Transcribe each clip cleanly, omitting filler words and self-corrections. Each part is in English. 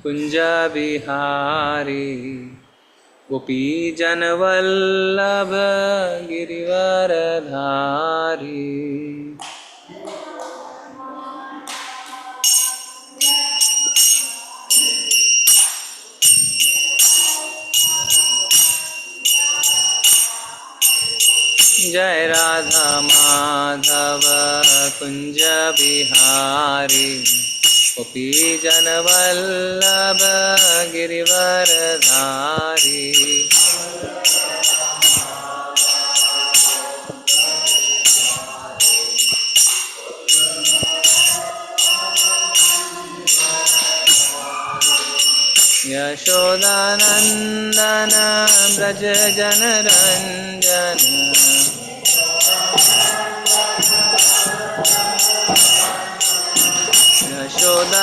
Kunja Bihari Gopi Janavallabha Girivaradhari Jai Radha Madhava Kunja Bihari Gopi Janavallabha Girivaradhari Yashodanandana Braja Janaranjana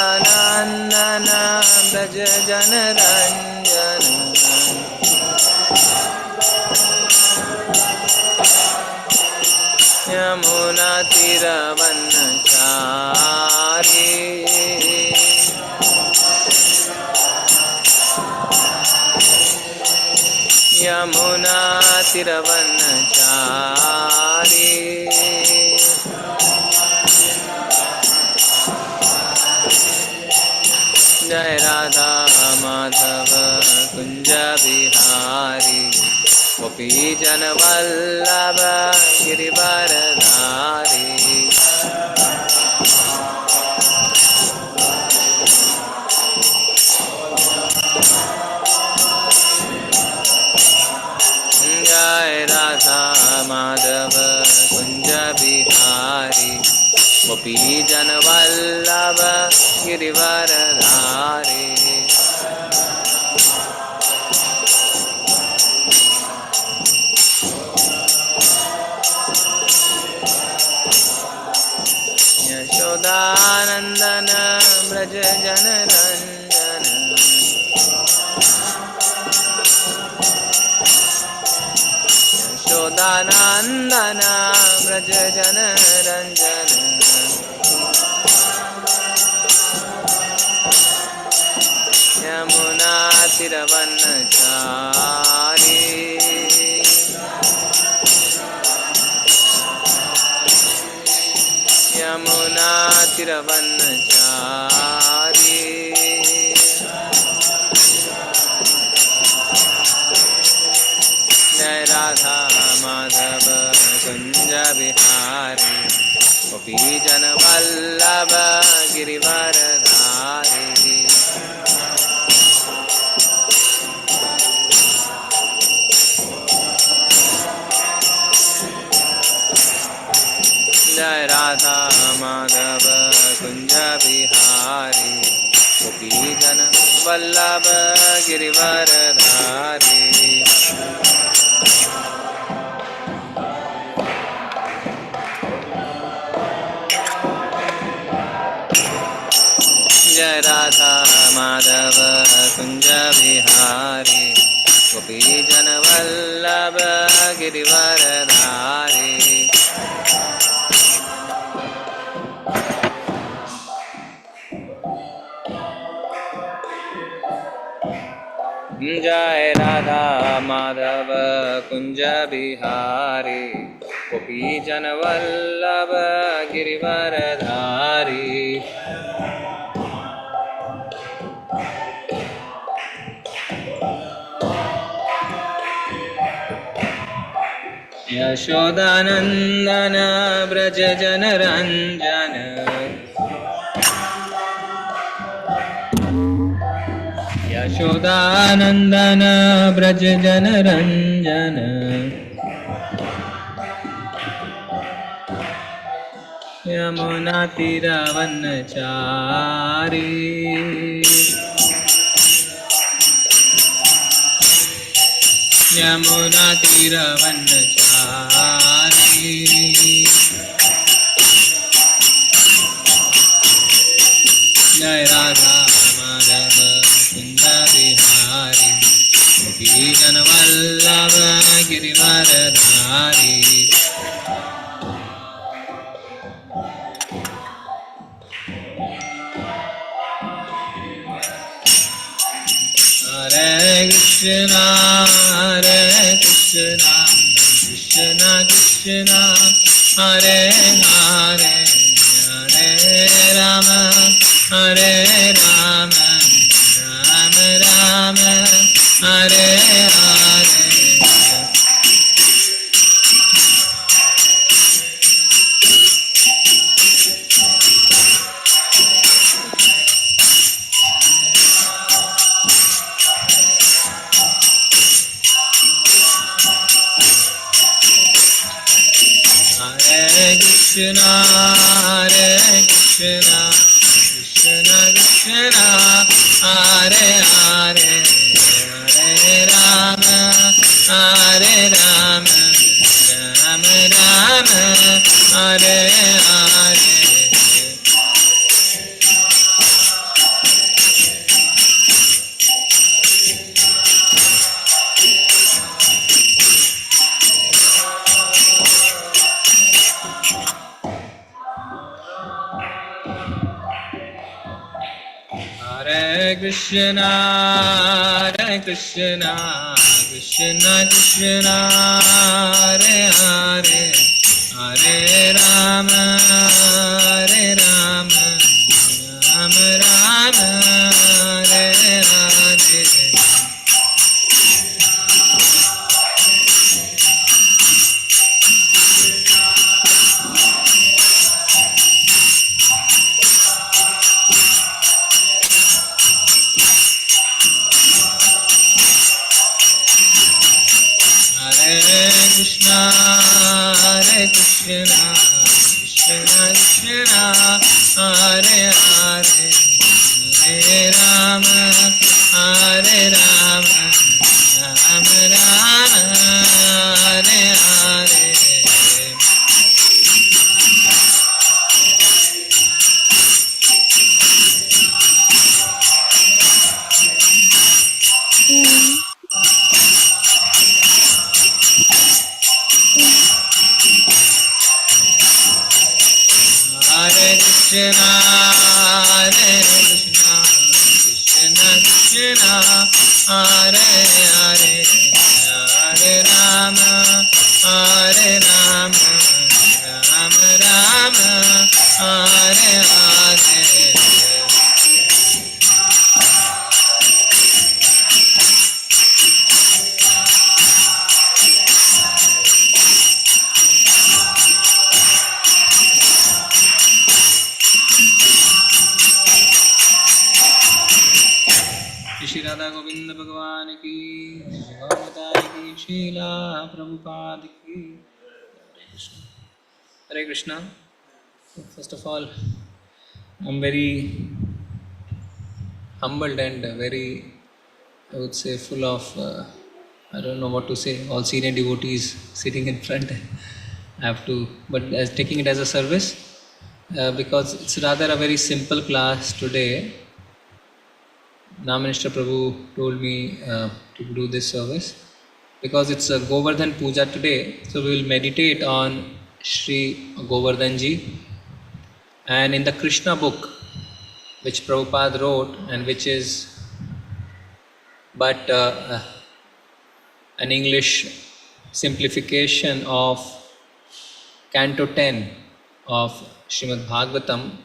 Yashodanandana Braja Janaranjana Yamuna Tiravanachari Yamuna Tiravanachari Jai Radha Madhava Kunja Bihari Gopi Janavallabha Girivaradhari Jai Radha Madhava Kunja Bihari Gopi Janavallabha Girivaradhari Yashodanandana Braja Janaranjana Yashodanandana Braja Janaranjana Yamuna Tiravanachari Yamuna Tiravanachari Jai Radha Madhava Kunja Bihari Gopi Janavallabha Girivaradhari Jai Radha Madhava Kunja Bihari Gopi Janavallabha Girivaradhari Jai Radha Madhava Kunja Bihari Gopi Janavallabha Girivaradhari Jai Radha Madhava Kunja Bihari Gopi Janavallabha Girivaradhari Yashodanandana Braja Janaranjana Yashodanandana Braja Janaranjana Yamuna Tiravanachari Yamuna Tiravanachari Jai Radha Madhava Kunja Bihari Gopi Janavallabha Girivaradhari Hare Krishna, Krishna Krishna, Hare Hare, Hare Rama, Hare Rama, Rama Rama, Hare Hare. Hare Krishna, Krishna Krishna, Hare Hare, Hare Rama, Hare Rama, Rama Rama, Hare Hare. Hare Krishna, Krishna Krishna, Hare Hare, Hare Rama, Hare Rama, Rama Rama, Hare Hare. Krishna, Krishna Krishna, Hare Hare, Hare Rama, Hare Rama, Rama Rama, Hare Hare. Hare Krishna, Krishna Krishna, Hare Hare, Hare Rama, Hare Rama, Rama Rama, Hare Hare. Shri Radha Govinda Bhagavan ki, Gaura ki, Srila Prabhupada ki. Hare Krishna. First of all, I'm very humbled and very, I would say, full of, I don't know what to say, all senior devotees sitting in front. I have to, but as taking it as a service, because it's rather a very simple class today. Minister Prabhu told me to do this service because it's a Govardhan Pooja today. So we will meditate on Sri Govardhanji, and in the Krishna book which Prabhupada wrote and which is but an English simplification of Canto 10 of Srimad Bhagavatam,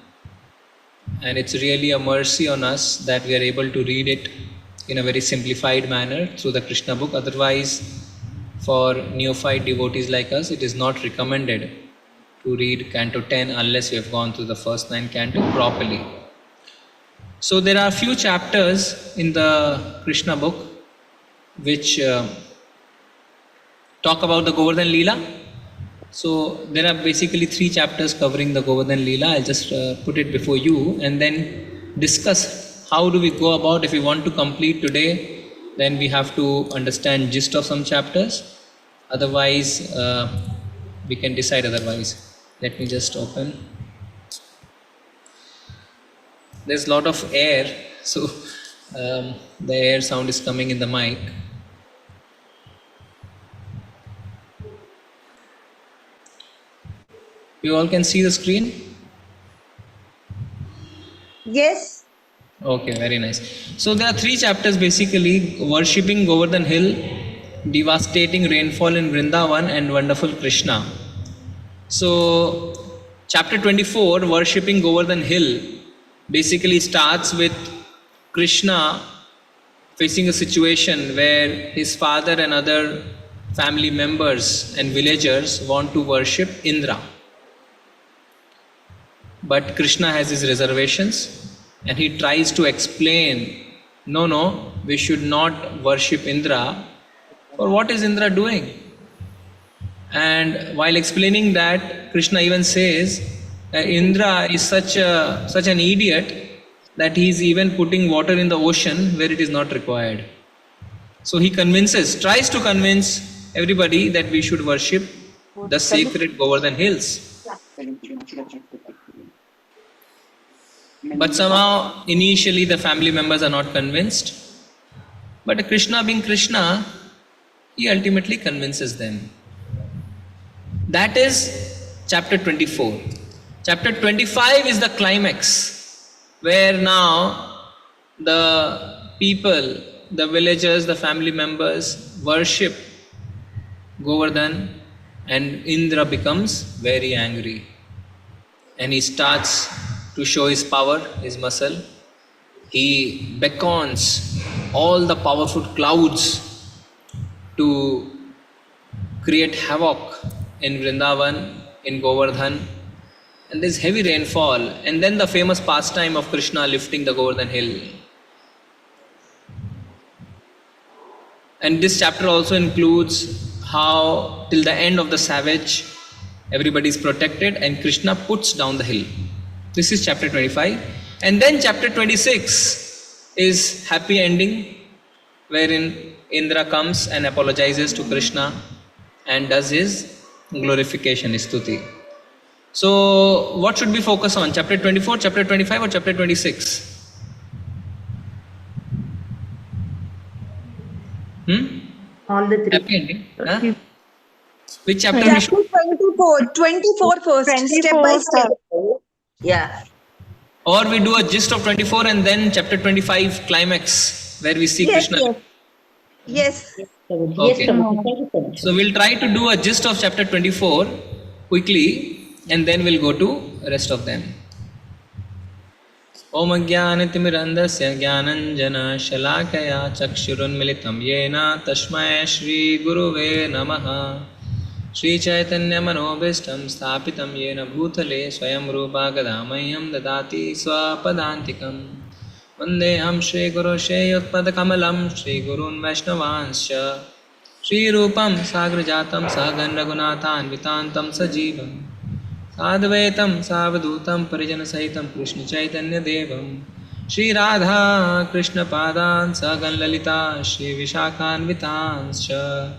and it's really a mercy on us that we are able to read it in a very simplified manner through the Krishna book. Otherwise, for neophyte devotees like us, it is not recommended to read Canto 10 unless we have gone through the first 9 cantos properly. So there are a few chapters in the Krishna book which talk about the Govardhan Leela. So there are basically 3 chapters covering the Govardhan Leela. I'll just put it before you and then discuss how do we go about. If we want to complete today, then we have to understand gist of some chapters. Otherwise, we can decide otherwise. Let me just open. There's a lot of air, so the air sound is coming in the mic. You all can see the screen? Yes. Okay, very nice. So there are three chapters basically: worshipping Govardhan Hill, devastating rainfall in Vrindavan, and wonderful Krishna. So, chapter 24, worshipping Govardhan Hill, basically starts with Krishna facing a situation where his father and other family members and villagers want to worship Indra. But Krishna has his reservations and he tries to explain, no, we should not worship Indra. For what is Indra doing? And while explaining that, Krishna even says that Indra is such an idiot that he is even putting water in the ocean where it is not required. So he tries to convince everybody that we should worship the sacred Govardhan hills. But somehow, initially, the family members are not convinced. But Krishna, being Krishna, he ultimately convinces them. That is chapter 24. Chapter 25 is the climax, where now the people, the villagers, the family members worship Govardhan, and Indra becomes very angry. And he starts to show his power, his muscle. He beckons all the powerful clouds to create havoc in Vrindavan, in Govardhan, and there's heavy rainfall, and then the famous pastime of Krishna lifting the Govardhan hill. And this chapter also includes how till the end of the savage everybody is protected and Krishna puts down the hill. This is chapter 25. And then chapter 26 is happy ending, wherein Indra comes and apologizes to Krishna and does his glorification, stuti. So what should we focus on? Chapter 24, chapter 25 or chapter 26? All the three. Happy ending. Huh? Which chapter? Chapter 24 first, step by step. Yeah. Or we do a gist of 24 and then chapter 25 climax where we see Krishna. Yes. Okay. So we'll try to do a gist of chapter 24 quickly and then we'll go to rest of them. Om Ajnanatimirandasya Jnananjana Shalakaya Chakshurunmilitam Yena Tashmaya Shri Guruve Namaha Shri Chaitanya Manobhishtam Sthapitam Yena Bhutale Swayam Rupa Gadamahyam Dadati Swapadantikam Vandeham Shri Guru Sheyotpadakamalam Shri Gurun Vaishnavanscha Shri Rupam Sagrajatam Sagan Raghunathan Vitantam Sajivam Sadvaitam Savadutam Parijana Sahitam Krishna Chaitanya Devam Shri Radha Krishna Padan Sagan Lalita Shri Vishakhan Vitanscha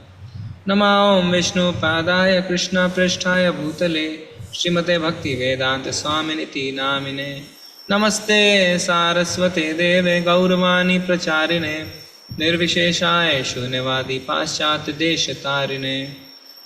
Namah Vishnu Padaya Krishna Pristhaya Bhutale Srimate Bhakti Vedanta Swaminiti Namine Namaste Saraswate Deve Gauravani Pracharine Nirvisheshaya Shunyavadi Paschat Deshatarine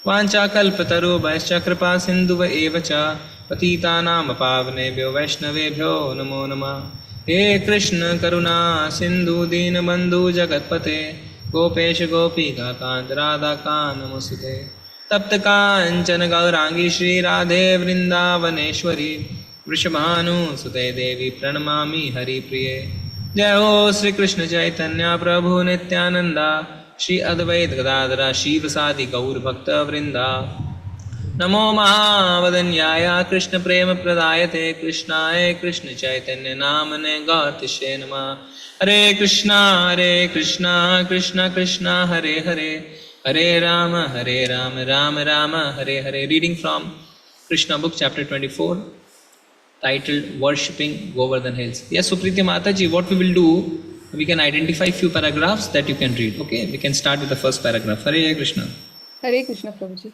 Vanchakalpataru Vaischa Kripa Sindhuva Evacha Patitanam Pavnebhyo Vaishnavebhyo Namo Namah He Krishna Karuna Sindhu Deenabandhu Jagatpate Gopesh Gopika Kant Radha Namaste Tapta Kanchana Gaurangi Shri Radhe Vrindavaneshwari Vrishabhanu Sute Devi Pranamami Hari Priye Jai Ho Sri Krishna Chaitanya Prabhu Nityananda Shri Advait Gadadara Shivasadi Gaur Bhakta Vrinda Namo Mahavadanyaya Krishna Prema Pradayate Krishnaya Krishna Chaitanya Namane Gatishe Nama Hare Krishna Krishna Krishna Hare Hare Hare Rama Rama Rama Hare Hare. Reading from Krishna book chapter 24 titled Worshipping Govardhan Hills. Yes, Supriti Mataji, what we will do, we can identify few paragraphs that you can read. Okay, we can start with the first paragraph. Hare Krishna. Hare Krishna, Prabhuji.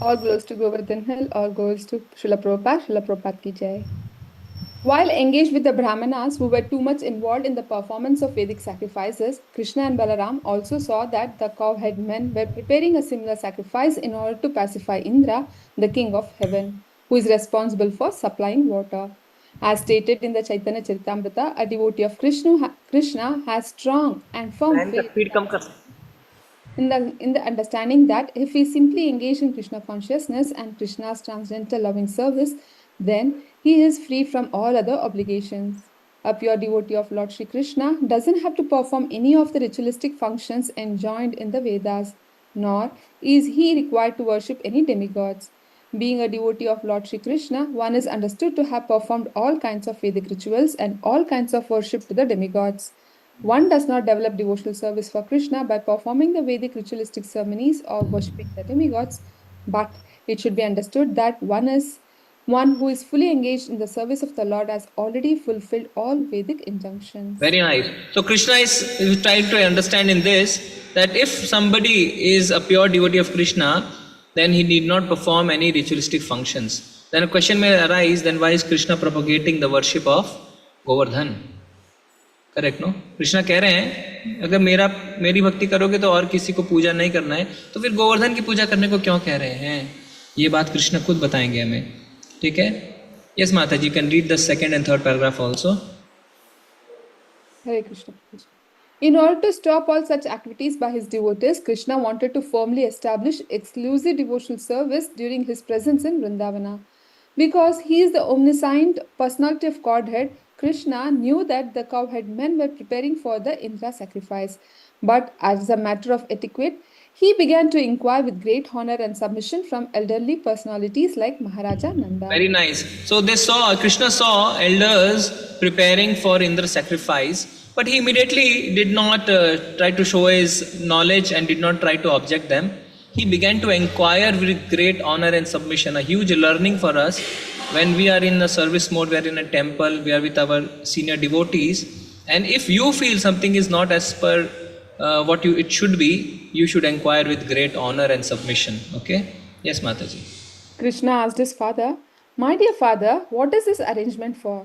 All glories to Govardhan Hill, all glories to Srila Prabhupada ki jai. While engaged with the Brahmanas who were too much involved in the performance of Vedic sacrifices, Krishna and Balaram also saw that the cowhead men were preparing a similar sacrifice in order to pacify Indra, the king of heaven, who is responsible for supplying water. As stated in the Chaitanya Charitamrita, a devotee of Krishna has strong and firm faith in the understanding that if he simply engaged in Krishna consciousness and Krishna's transcendental loving service, then he is free from all other obligations. A pure devotee of Lord Sri Krishna doesn't have to perform any of the ritualistic functions enjoined in the Vedas, nor is he required to worship any demigods. Being a devotee of Lord Sri Krishna, one is understood to have performed all kinds of Vedic rituals and all kinds of worship to the demigods. One does not develop devotional service for Krishna by performing the Vedic ritualistic ceremonies or worshipping the demigods, but it should be understood that one who is fully engaged in the service of the Lord has already fulfilled all Vedic injunctions. Very nice. So Krishna is trying to understand in this that if somebody is a pure devotee of Krishna, then he need not perform any ritualistic functions. Then a question may arise, then why is Krishna propagating the worship of Govardhan? Correct no? Krishna कह रहे हैं अगर मेरी भक्ति करोगे तो और किसी को पूजा नहीं करना है, तो फिर गोवर्धन की पूजा करने को क्यों कह रहे हैं? ये बात कृष्ण खुद बताएंगे हमें. ठीक है? यस माता जी, can read the second and third paragraph also. Hare Krishna. In order to stop all such activities by his devotees, Krishna wanted to firmly establish exclusive devotional service during his presence in Vrindavana. Because he is the omniscient personality of Godhead, Krishna knew that the cowherd men were preparing for the Indra sacrifice. But as a matter of etiquette, he began to inquire with great honor and submission from elderly personalities like Maharaja Nanda. Very nice. So Krishna saw elders preparing for Indra sacrifice, but he immediately did not try to show his knowledge and did not try to object them. He began to inquire with great honor and submission. A huge learning for us. When we are in a service mode, we are in a temple, we are with our senior devotees, and if you feel something is not as per what it should be, you should inquire with great honor and submission. Okay? Yes, Mataji. Krishna asked his father, "My dear father, what is this arrangement for?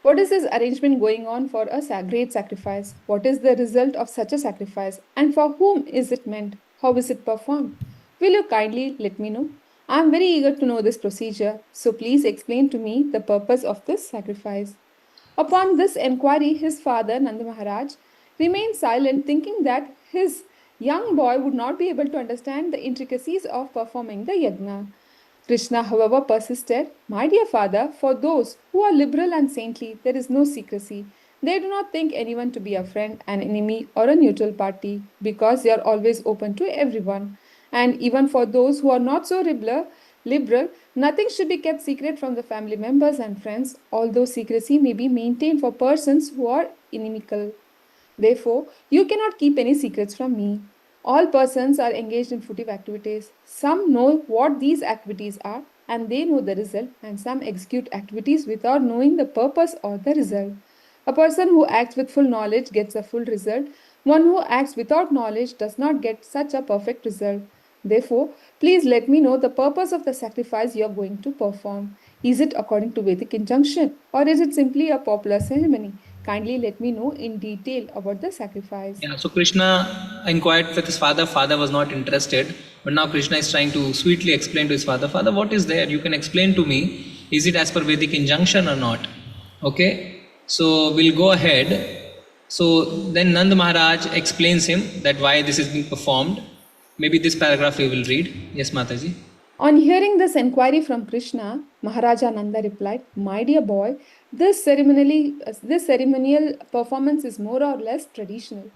What is this arrangement going on for a great sacrifice? What is the result of such a sacrifice? And for whom is it meant? How is it performed? Will you kindly let me know? I am very eager to know this procedure, so please explain to me the purpose of this sacrifice." Upon this enquiry, his father, Nanda Maharaj, remained silent, thinking that his young boy would not be able to understand the intricacies of performing the yajna. Krishna, however, persisted, "My dear father, for those who are liberal and saintly, there is no secrecy. They do not think anyone to be a friend, an enemy, or a neutral party, because they are always open to everyone. And even for those who are not so liberal, nothing should be kept secret from the family members and friends, although secrecy may be maintained for persons who are inimical. Therefore, you cannot keep any secrets from me. All persons are engaged in fruitive activities. Some know what these activities are, and they know the result, and some execute activities without knowing the purpose or the result. A person who acts with full knowledge gets a full result. One who acts without knowledge does not get such a perfect result. Therefore, please let me know the purpose of the sacrifice you are going to perform. Is it according to Vedic injunction, or is it simply a popular ceremony? Kindly let me know in detail about the sacrifice." Yeah, so Krishna inquired with his father. Father was not interested, but now Krishna is trying to sweetly explain to his father, "Father, what is there? You can explain to me. Is it as per Vedic injunction or not?" Okay, so we'll go ahead. So then Nand Maharaj explains him that why this is being performed. Maybe this paragraph we will read. Yes, Mataji. On hearing this inquiry from Krishna, Maharaja Nanda replied, "My dear boy, this ceremonial performance is more or less traditional.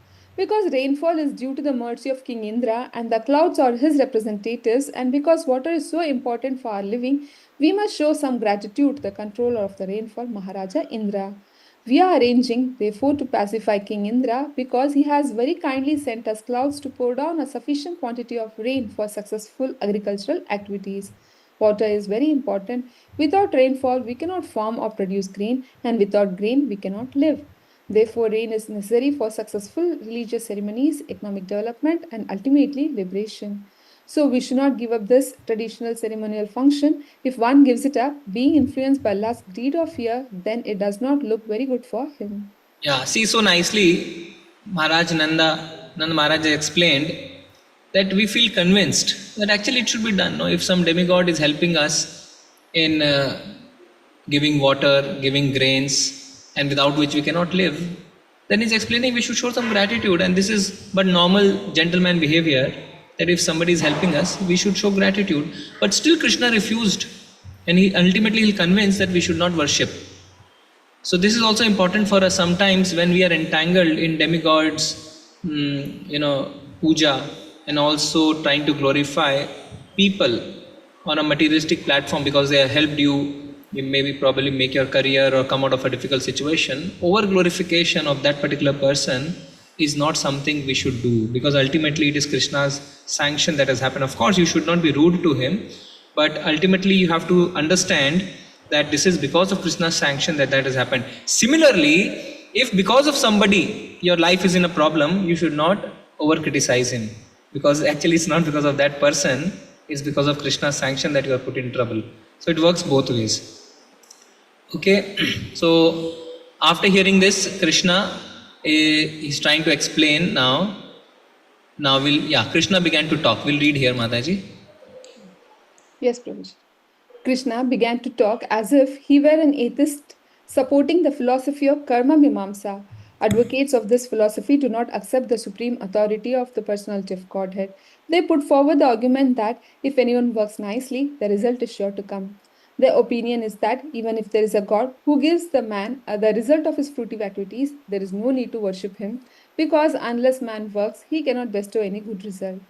Because rainfall is due to the mercy of King Indra and the clouds are his representatives, and because water is so important for our living, we must show some gratitude to the controller of the rainfall, Maharaja Indra. We are arranging, therefore, to pacify King Indra because he has very kindly sent us clouds to pour down a sufficient quantity of rain for successful agricultural activities. Water is very important. Without rainfall, we cannot farm or produce grain, and without grain, we cannot live. Therefore, rain is necessary for successful religious ceremonies, economic development, and ultimately liberation. So we should not give up this traditional ceremonial function. If one gives it up, being influenced by lust, greed, or fear, then it does not look very good for him." Yeah, see, so nicely Nanda Maharaj explained that we feel convinced that actually it should be done. No? If some demigod is helping us in giving water, giving grains, and without which we cannot live, then he's explaining we should show some gratitude. And this is but normal gentleman behavior, that if somebody is helping us, we should show gratitude. But still Krishna refused, and he ultimately he'll convince that we should not worship. So this is also important for us sometimes when we are entangled in demigods, puja, and also trying to glorify people on a materialistic platform because they have helped you maybe probably make your career or come out of a difficult situation. Over glorification of that particular person is not something we should do, because ultimately it is Krishna's sanction that has happened. Of course, you should not be rude to him, but ultimately you have to understand that this is because of Krishna's sanction that has happened. Similarly, if because of somebody your life is in a problem, you should not over criticize him, because actually it's not because of that person, it's because of Krishna's sanction that you are put in trouble. So it works both ways. Okay, so after hearing this, Krishna is trying to explain now. Krishna began to talk. We'll read here, Mataji. Yes, Prabhuji. Krishna began to talk as if he were an atheist supporting the philosophy of karma mimamsa. Advocates of this philosophy do not accept the supreme authority of the personality of Godhead. They put forward the argument that if anyone works nicely, the result is sure to come. Their opinion is that even if there is a God who gives the man the result of his fruitive activities, there is no need to worship him, because unless man works, he cannot bestow any good result.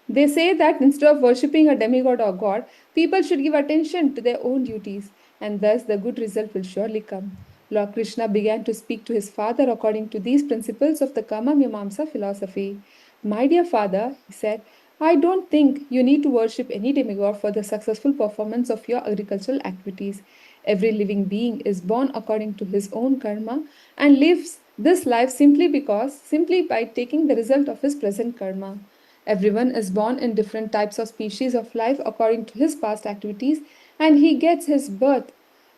They say that instead of worshipping a demigod or god, people should give attention to their own duties, and thus the good result will surely come. Lord Krishna began to speak to his father according to these principles of the Karma Mimamsa philosophy. My dear father, he said, I don't think you need to worship any demigod for the successful performance of your agricultural activities. Every living being is born according to his own karma and lives this life simply by taking the result of his present karma. Everyone is born in different types of species of life according to his past activities, and he gets his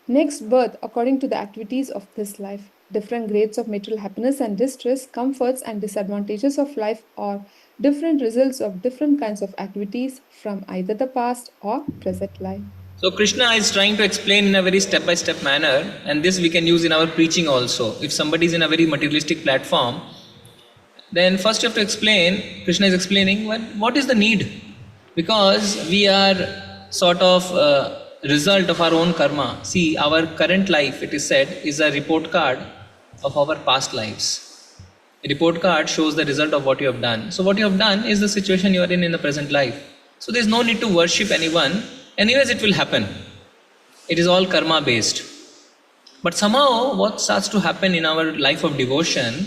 next birth according to the activities of this life. Different grades of material happiness and distress, comforts and disadvantages of life are different results of different kinds of activities from either the past or present life. So Krishna is trying to explain in a very step-by-step manner, and this we can use in our preaching also. If somebody is in a very materialistic platform, then first you have to explain, Krishna is explaining what is the need, because we are sort of result of our own karma. See, our current life, it is said, is a report card of our past lives. A report card shows the result of what you have done. So what you have done is the situation you are in the present life. So there is no need to worship anyone. Anyways, it will happen. It is all karma based. But somehow what starts to happen in our life of devotion,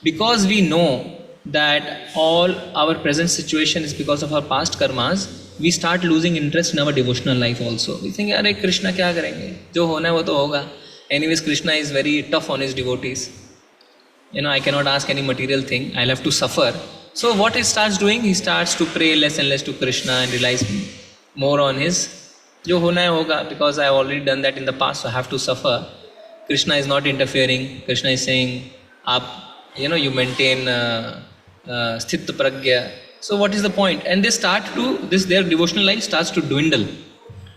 because we know that all our present situation is because of our past karmas, we start losing interest in our devotional life also. We think, "Arey, Krishna kya karenge? Jo hona hai wo to hoga." Anyways, Krishna is very tough on his devotees. I cannot ask any material thing. I'll have to suffer. So what he starts doing, he starts to pray less and less to Krishna and relies more on his jo hona hai hoga, because I have already done that in the past, so I have to suffer. Krishna is not interfering. Krishna is saying, you maintain sthit pragya. So what is the point? And they start to, their devotional life starts to dwindle.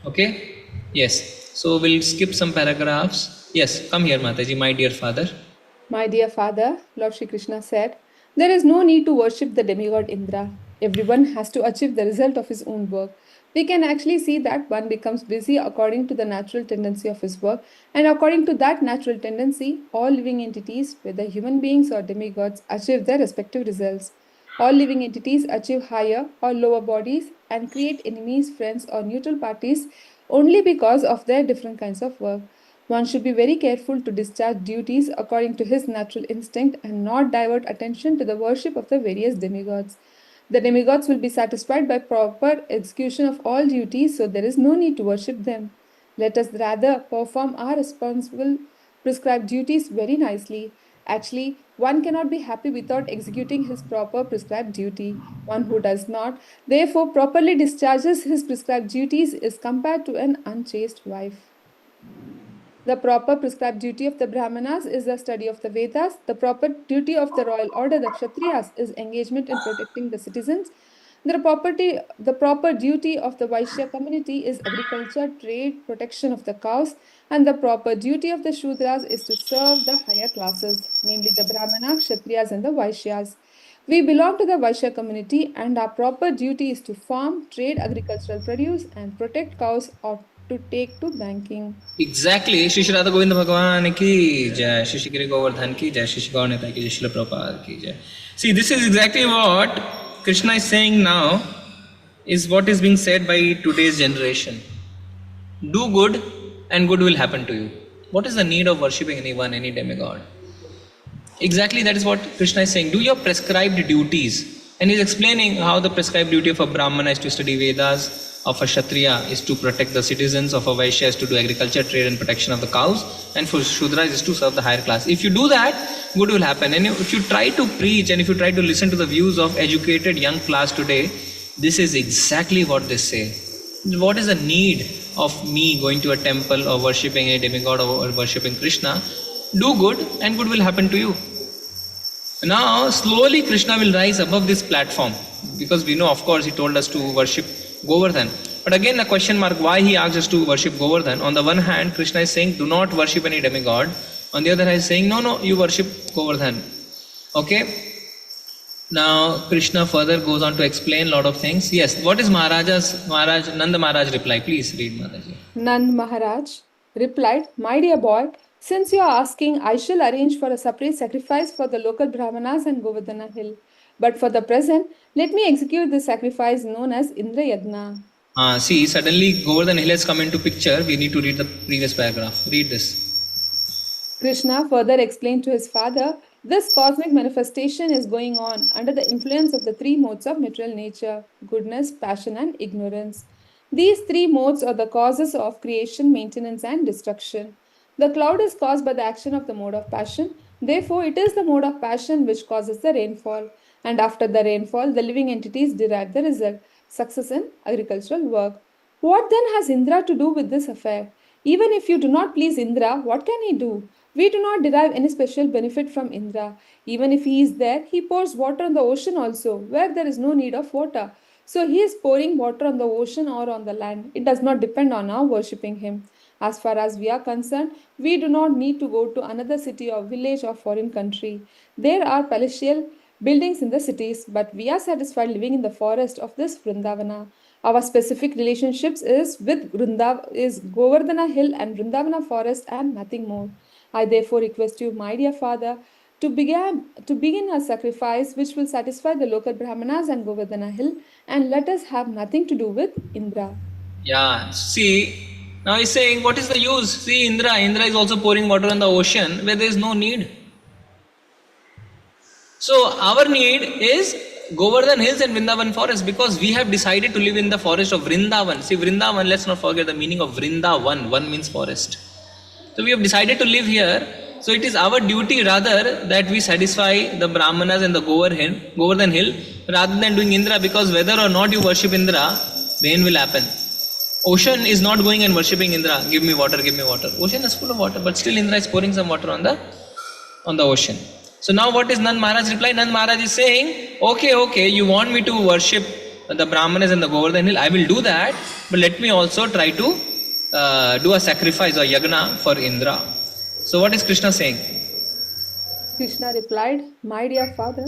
Okay? Yes. So we'll skip some paragraphs. Yes, come here, Mataji, my dear father. My dear father, Lord Shri Krishna said, there is no need to worship the demigod Indra. Everyone has to achieve the result of his own work. We can actually see that one becomes busy according to the natural tendency of his work, and according to that natural tendency, all living entities, whether human beings or demigods, achieve their respective results. All living entities achieve higher or lower bodies and create enemies, friends, or neutral parties only because of their different kinds of work. One should be very careful to discharge duties according to his natural instinct and not divert attention to the worship of the various demigods. The demigods will be satisfied by proper execution of all duties, so there is no need to worship them. Let us rather perform our responsible prescribed duties very nicely. Actually, one cannot be happy without executing his proper prescribed duty. One who does not, therefore, properly discharges his prescribed duties is compared to an unchaste wife. The proper prescribed duty of the Brahmanas is the study of the Vedas. The proper duty of the royal order, the Kshatriyas, is engagement in protecting the citizens. The proper duty of the Vaishya community is agriculture, trade, protection of the cows, and the proper duty of the Shudras is to serve the higher classes, namely the Brahmanas, Kshatriyas, and the Vaishyas. We belong to the Vaishya community, and our proper duty is to farm, trade agricultural produce, and protect cows or to take to banking. Exactly. Shri Shri Radha Govinda Bhagwan ki jai, Shri Shri Giri Govardhan ki jai, Shri Shri Gaura Neta ki jai, Shri Prabhupada ki jai. See, this is exactly what Krishna is saying now, is what is being said by today's generation. Do good and good will happen to you. What is the need of worshipping anyone, any demigod? Exactly, that is what Krishna is saying. Do your prescribed duties. And he is explaining how the prescribed duty of a Brahmana is to study Vedas, of a Kshatriya is to protect the citizens, of a Vaishya is to do agriculture, trade and protection of the cows, and for Shudra is to serve the higher class. If you do that, good will happen. And if you try to preach and if you try to listen to the views of educated young class today, this is exactly what they say. What is the need of me going to a temple or worshipping a demigod or worshipping Krishna? Do good and good will happen to you. Now, slowly Krishna will rise above this platform, because we know, of course, he told us to worship Govardhan. But again, a question mark, why he asks us to worship Govardhan? On the one hand, Krishna is saying, do not worship any demigod. On the other hand, he is saying, no, you worship Govardhan. Okay? Now, Krishna further goes on to explain a lot of things. Yes, what is Nanda Maharaj reply? Please read, Mataji. Nand Maharaj replied, "My dear boy, since you are asking, I shall arrange for a separate sacrifice for the local Brahmanas and Govardhana hill. But for the present, let me execute the sacrifice known as Indra Yagna." See, suddenly Govardhan hill has come into picture. We need to read the previous paragraph. Read this. Krishna further explained to his father, this cosmic manifestation is going on under the influence of the three modes of material nature: goodness, passion, and ignorance. These three modes are the causes of creation, maintenance, and destruction. The cloud is caused by the action of the mode of passion. Therefore, it is the mode of passion which causes the rainfall. And after the rainfall, the living entities derive the result, success in agricultural work. What then has Indra to do with this affair? Even if you do not please Indra, what can he do? We do not derive any special benefit from Indra. Even if he is there, he pours water on the ocean also, where there is no need of water. So he is pouring water on the ocean or on the land. It does not depend on our worshipping him. As far as we are concerned, we do not need to go to another city or village or foreign country. There are palatial buildings in the cities, but we are satisfied living in the forest of this Vrindavana. Our specific relationships is with Govardhana hill and Vrindavana forest and nothing more. I therefore request you, my dear father, to begin a sacrifice which will satisfy the local Brahmanas and Govardhana hill, and let us have nothing to do with Indra. Yeah, see, now he's saying, what is the use? See, Indra is also pouring water on the ocean where there is no need. So our need is Govardhan hills and Vrindavan forest, because we have decided to live in the forest of Vrindavan. See, Vrindavan, let's not forget the meaning of Vrindavan. One means forest. So we have decided to live here. So it is our duty rather that we satisfy the Brahmanas and the Govardhan hill rather than doing Indra, because whether or not you worship Indra, rain will happen. Ocean is not going and worshipping Indra, give me water, give me water. Ocean is full of water, but still Indra is pouring some water on the ocean. So now what is Nand Maharaj reply? Nand Maharaj is saying, okay, you want me to worship the Brahmanas and the Govardhan hill, I will do that, but let me also try to do a sacrifice or yagna for Indra. So what is Krishna saying? Krishna replied, my dear father,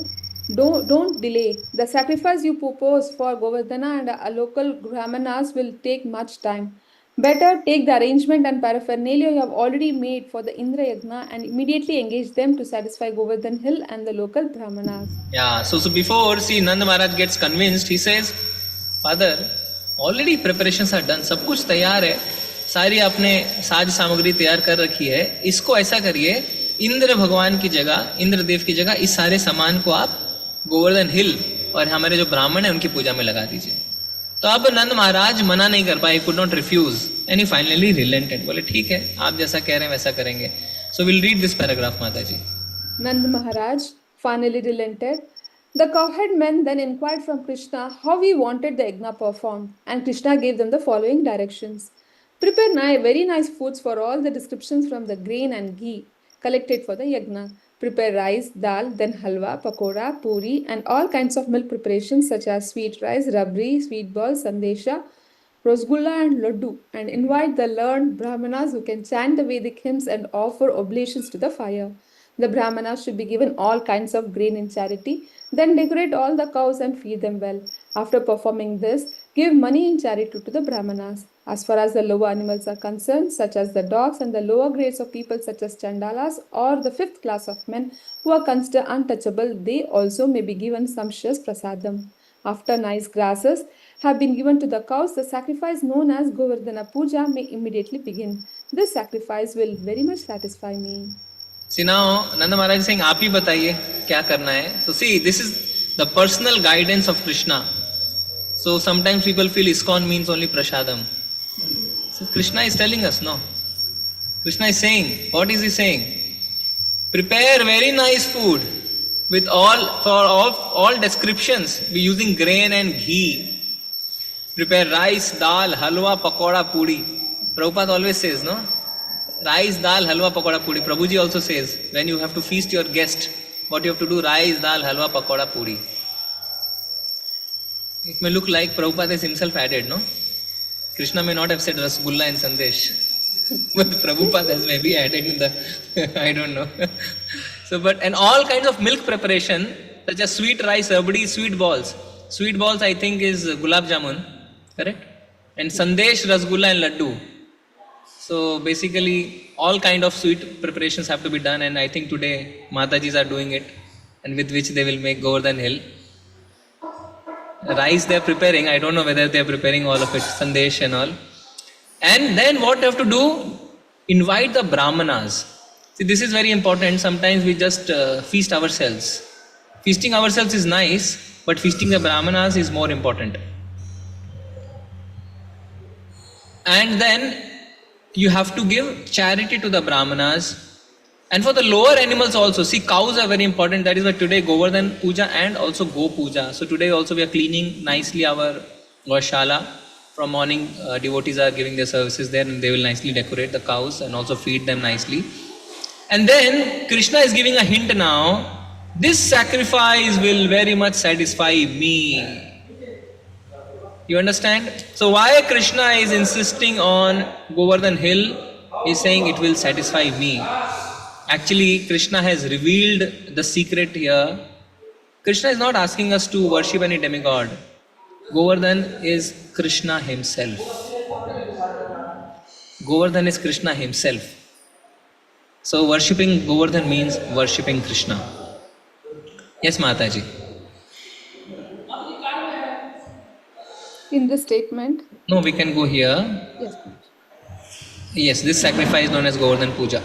don't delay. The sacrifice you propose for Govardhana and a local Brahmanas will take much time. Better take the arrangement and paraphernalia you have already made for the Indra Yagna and immediately engage them to satisfy Govardhan hill and the local Brahmanas. Yeah, so before, see, Nanda Maharaj gets convinced, he says, Father, already preparations are done, सब कुछ तैयार है, सारी आपने साज सामग्री तैयार कर रखी है, इसको ऐसा करिए, इंद्र भगवान की जगह, इंद्र देव की जगह इस सारे सामान को आप गोवर्धन हिल और हमारे जो ब्राह्मण है उनकी पूजा में लगा दीजिए. तो अब नंद महाराज मना नहीं कर पाए, could not refuse, and he finally relented. बोले ठीक है, आप जैसा कह रहे हैं वैसा करेंगे. So we'll read this paragraph, Mataji. Nand Maharaj finally relented. The cowherd men then inquired from Krishna how he wanted the yagna performed, and Krishna gave them the following directions. Prepare very nice foods for all the descriptions from the grain and ghee collected for the yagna. Prepare rice, dal, then halwa, pakoda, puri, and all kinds of milk preparations such as sweet rice, rabri, sweet balls, sandesha, Rosgulla and Laddu, and invite the learned Brahmanas who can chant the Vedic hymns and offer oblations to the fire. The Brahmanas should be given all kinds of grain in charity, then decorate all the cows and feed them well. After performing this, give money in charity to the Brahmanas. As far as the lower animals are concerned, such as the dogs and the lower grades of people such as Chandalas or the fifth class of men who are considered untouchable, they also may be given sumptuous prasadam. After nice grasses have been given to the cows, the sacrifice known as Govardhana Puja may immediately begin. This sacrifice will very much satisfy me. See now, Nanda Maharaj is saying, आप ही बताइए क्या करना है. So see, this is the personal guidance of Krishna. So sometimes people feel ISKCON means only prasadam. So Krishna is telling us, no. Krishna is saying, what is he saying? Prepare very nice food with all descriptions. Be using grain and ghee. Prepare rice, dal, halwa, pakoda, puri. Prabhupada always says, no? Rice, dal, halwa, pakoda, puri. Prabhuji also says, when you have to feast your guest, what you have to do, rice, dal, halwa, pakoda, puri. It may look like Prabhupada is himself added, no? Krishna may not have said Rasgulla and Sandesh. But Prabhupada has maybe added in the, I don't know. So, and all kinds of milk preparation, such as sweet rice, rabdi, sweet balls. Sweet balls, I think, is gulab jamun, correct? And Sandesh, Rasgulla and Laddu. So basically, all kind of sweet preparations have to be done, and I think today Matajis are doing it, and with which they will make Govardhan Hill. Rice they are preparing, I don't know whether they are preparing all of it, Sandesh and all. And then what you have to do? Invite the Brahmanas. See, this is very important. Sometimes we just feast ourselves. Feasting ourselves is nice, but feasting the Brahmanas is more important. And then you have to give charity to the Brahmanas. And for the lower animals also, see, cows are very important. That is why today Govardhan Puja and also Go Puja. So today also we are cleaning nicely our Gaushala. From morning, devotees are giving their services there, and they will nicely decorate the cows and also feed them nicely. And then Krishna is giving a hint now. This sacrifice will very much satisfy me. You understand? So why Krishna is insisting on Govardhan Hill? He is saying it will satisfy me. Actually, Krishna has revealed the secret here. Krishna is not asking us to worship any demigod. Govardhan is Krishna himself. Govardhan is Krishna himself. So worshipping Govardhan means worshipping Krishna. Yes, Mataji. In this statement, No, we can go here. yes. Yes, this sacrifice known as Govardhan Puja.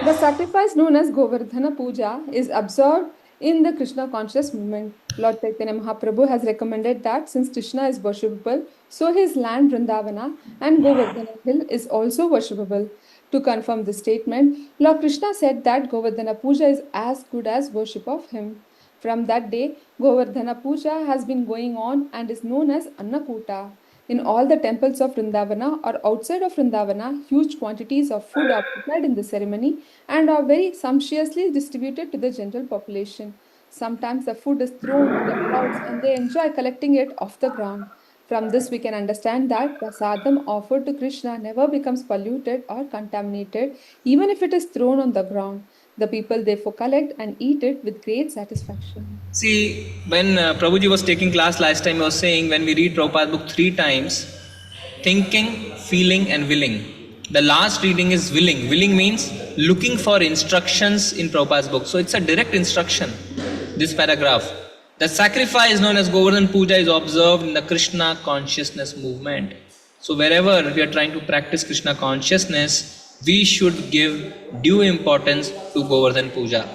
The sacrifice known as Govardhana Puja is observed in the Krishna conscious movement. Lord Chaitanya Mahaprabhu has recommended that since Krishna is worshipable, so his land Vrindavana and Govardhana Hill is also worshipable. To confirm this statement, Lord Krishna said that Govardhana Puja is as good as worship of him. From that day, Govardhana Puja has been going on and is known as Annakuta. In all the temples of Vrindavana or outside of Vrindavana, huge quantities of food are prepared in the ceremony and are very sumptuously distributed to the general population. Sometimes the food is thrown to the crowds and they enjoy collecting it off the ground. From this we can understand that prasadam offered to Krishna never becomes polluted or contaminated even if it is thrown on the ground. The people therefore collect and eat it with great satisfaction. See, when Prabhuji was taking class last time, he was saying when we read Prabhupada's book 3 times, thinking, feeling and willing. The last reading is willing. Willing means looking for instructions in Prabhupada's book. So it's a direct instruction, this paragraph. The sacrifice known as Govardhan Puja is observed in the Krishna consciousness movement. So wherever we are trying to practice Krishna consciousness, we should give due importance to Govardhan Puja.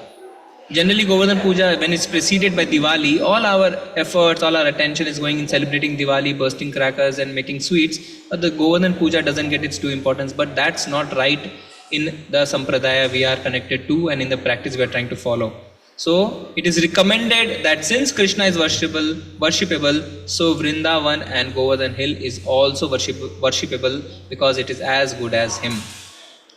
Generally, Govardhan Puja, when it's preceded by Diwali, all our efforts, all our attention is going in celebrating Diwali, bursting crackers and making sweets. But the Govardhan Puja doesn't get its due importance. But that's not right in the Sampradaya we are connected to and in the practice we are trying to follow. So, it is recommended that since Krishna is worshipable, so Vrindavan and Govardhan Hill is also worshipable because it is as good as him.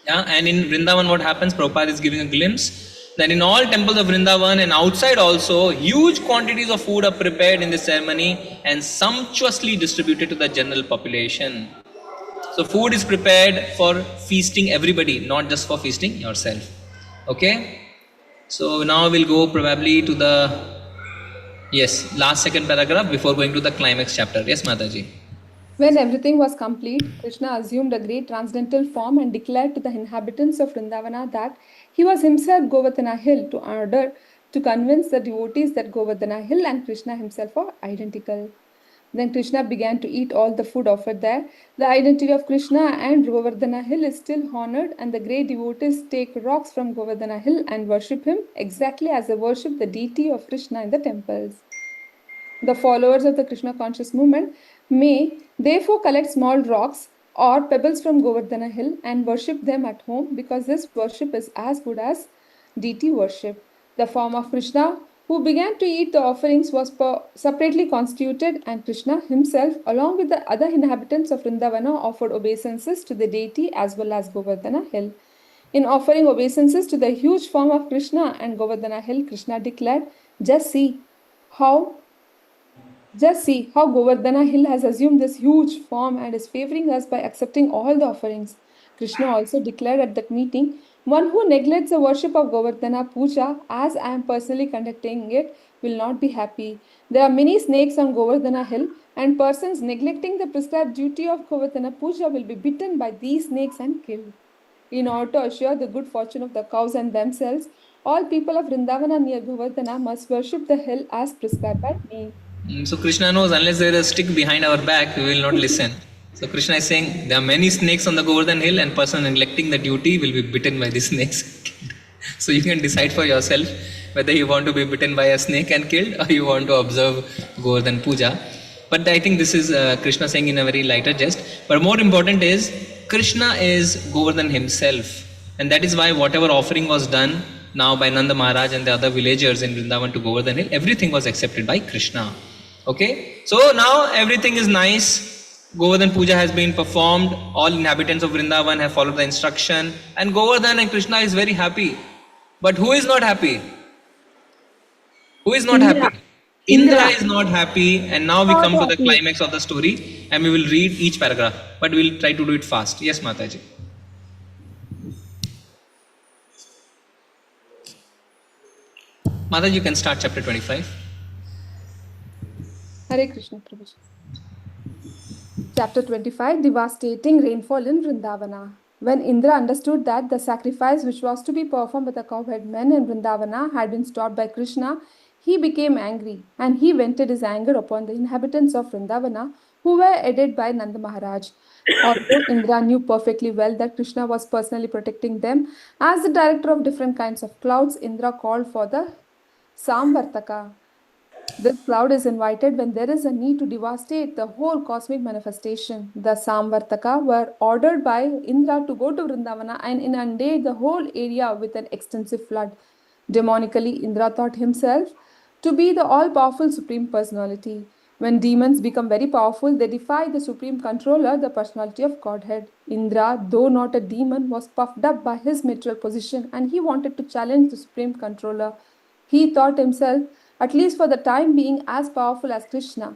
Yeah, and in Vrindavan what happens? Prabhupada is giving a glimpse that in all temples of Vrindavan and outside also, huge quantities of food are prepared in this ceremony and sumptuously distributed to the general population. So food is prepared for feasting everybody, not just for feasting yourself. Okay? So now we'll go probably to the last second paragraph before going to the climax chapter. Yes, Mataji. When everything was complete, Krishna assumed a great transcendental form and declared to the inhabitants of Vrindavana that he was himself Govardhana hill to order to convince the devotees that Govardhana hill and Krishna himself are identical. Then Krishna began to eat all the food offered there. The identity of Krishna and Govardhana hill is still honored, and the great devotees take rocks from Govardhana hill and worship him exactly as they worship the deity of Krishna in the temples. The followers of the Krishna conscious movement may therefore collect small rocks or pebbles from Govardhana hill and worship them at home, because this worship is as good as deity worship. The form of Krishna who began to eat the offerings was separately constituted, and Krishna himself along with the other inhabitants of Vrindavana offered obeisances to the deity as well as Govardhana hill. In offering obeisances to the huge form of Krishna and Govardhana hill, Krishna declared, Just see how Govardhana hill has assumed this huge form and is favoring us by accepting all the offerings. Krishna also declared at that meeting, one who neglects the worship of Govardhana Puja, as I am personally conducting it, will not be happy. There are many snakes on Govardhana hill, and persons neglecting the prescribed duty of Govardhana Puja will be bitten by these snakes and killed. In order to assure the good fortune of the cows and themselves, all people of Vrindavana near Govardhana must worship the hill as prescribed by me. So Krishna knows unless there is a stick behind our back, we will not listen. So Krishna is saying there are many snakes on the Govardhan hill, and person neglecting the duty will be bitten by the snakes. So you can decide for yourself whether you want to be bitten by a snake and killed, or you want to observe Govardhan Puja. But I think this is Krishna saying in a very lighter jest. But more important is, Krishna is Govardhan himself, and that is why whatever offering was done now by Nanda Maharaj and the other villagers in Vrindavan to Govardhan hill, everything was accepted by Krishna. Okay, so now everything is nice. Govardhan Puja has been performed. All inhabitants of Vrindavan have followed the instruction, and Govardhan and Krishna is very happy. But who is not happy? Who is not happy? Indra is not happy, and now we come to the climax of the story, and we will read each paragraph, but we will try to do it fast. Yes, Mataji. Mataji, you can start chapter 25. Hare Krishna, Prabhuji. Chapter 25, Devastating Rainfall in Vrindavana. When Indra understood that the sacrifice which was to be performed by the cowherd men in Vrindavana had been stopped by Krishna, he became angry, and he vented his anger upon the inhabitants of Vrindavana, who were aided by Nanda Maharaj. Although Indra knew perfectly well that Krishna was personally protecting them, as the director of different kinds of clouds, Indra called for the Samvartaka. This cloud is invited when there is a need to devastate the whole cosmic manifestation. The Samvartaka were ordered by Indra to go to Vrindavana and inundate the whole area with an extensive flood. Demonically, Indra thought himself to be the all-powerful Supreme Personality. When demons become very powerful, they defy the Supreme Controller, the personality of Godhead. Indra, though not a demon, was puffed up by his material position, and he wanted to challenge the Supreme Controller. He thought himself, at least for the time being, as powerful as Krishna.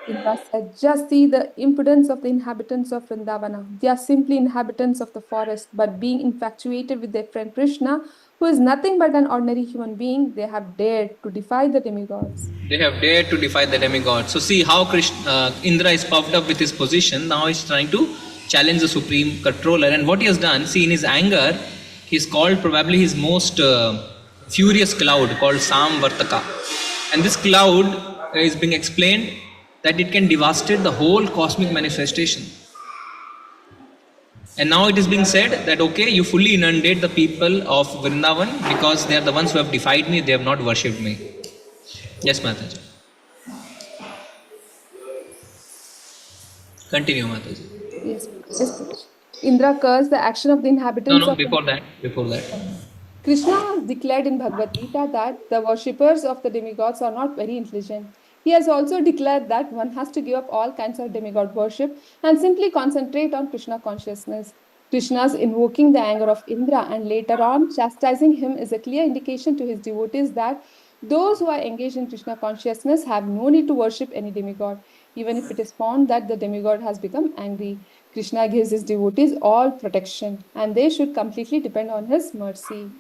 Indra said, just see the impudence of the inhabitants of Vrindavana. They are simply inhabitants of the forest, but being infatuated with their friend Krishna, who is nothing but an ordinary human being, they have dared to defy the demigods. They have dared to defy the demigods. So see how Indra is puffed up with his position. Now he's trying to challenge the Supreme Controller. And what he has done, see, in his anger, he's called probably his most furious cloud called Samvartaka. And this cloud is being explained that it can devastate the whole cosmic manifestation. And now it is being said that okay, you fully inundate the people of Vrindavan because they are the ones who have defied me, they have not worshipped me. Yes, Mataji. Continue, Mataji. Yes. Indra cursed the action of the inhabitants of... Before that. Krishna declared in Bhagavad Gita that the worshippers of the demigods are not very intelligent. He has also declared that one has to give up all kinds of demigod worship and simply concentrate on Krishna consciousness. Krishna's invoking the anger of Indra and later on chastising him is a clear indication to his devotees that those who are engaged in Krishna consciousness have no need to worship any demigod, even if it is found that the demigod has become angry. Krishna gives his devotees all protection and they should completely depend on his mercy.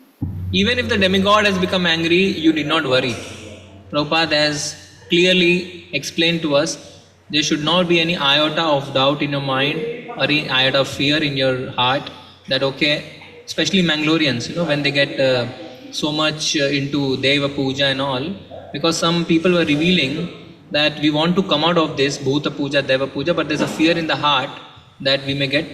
Even if the demigod has become angry, you did not worry. Prabhupada has clearly explained to us there should not be any iota of doubt in your mind or any iota of fear in your heart that okay, especially Mangaloreans, when they get so much into Deva Puja and all, because some people were revealing that we want to come out of this Bhuta Puja, Deva Puja, but there's a fear in the heart that we may get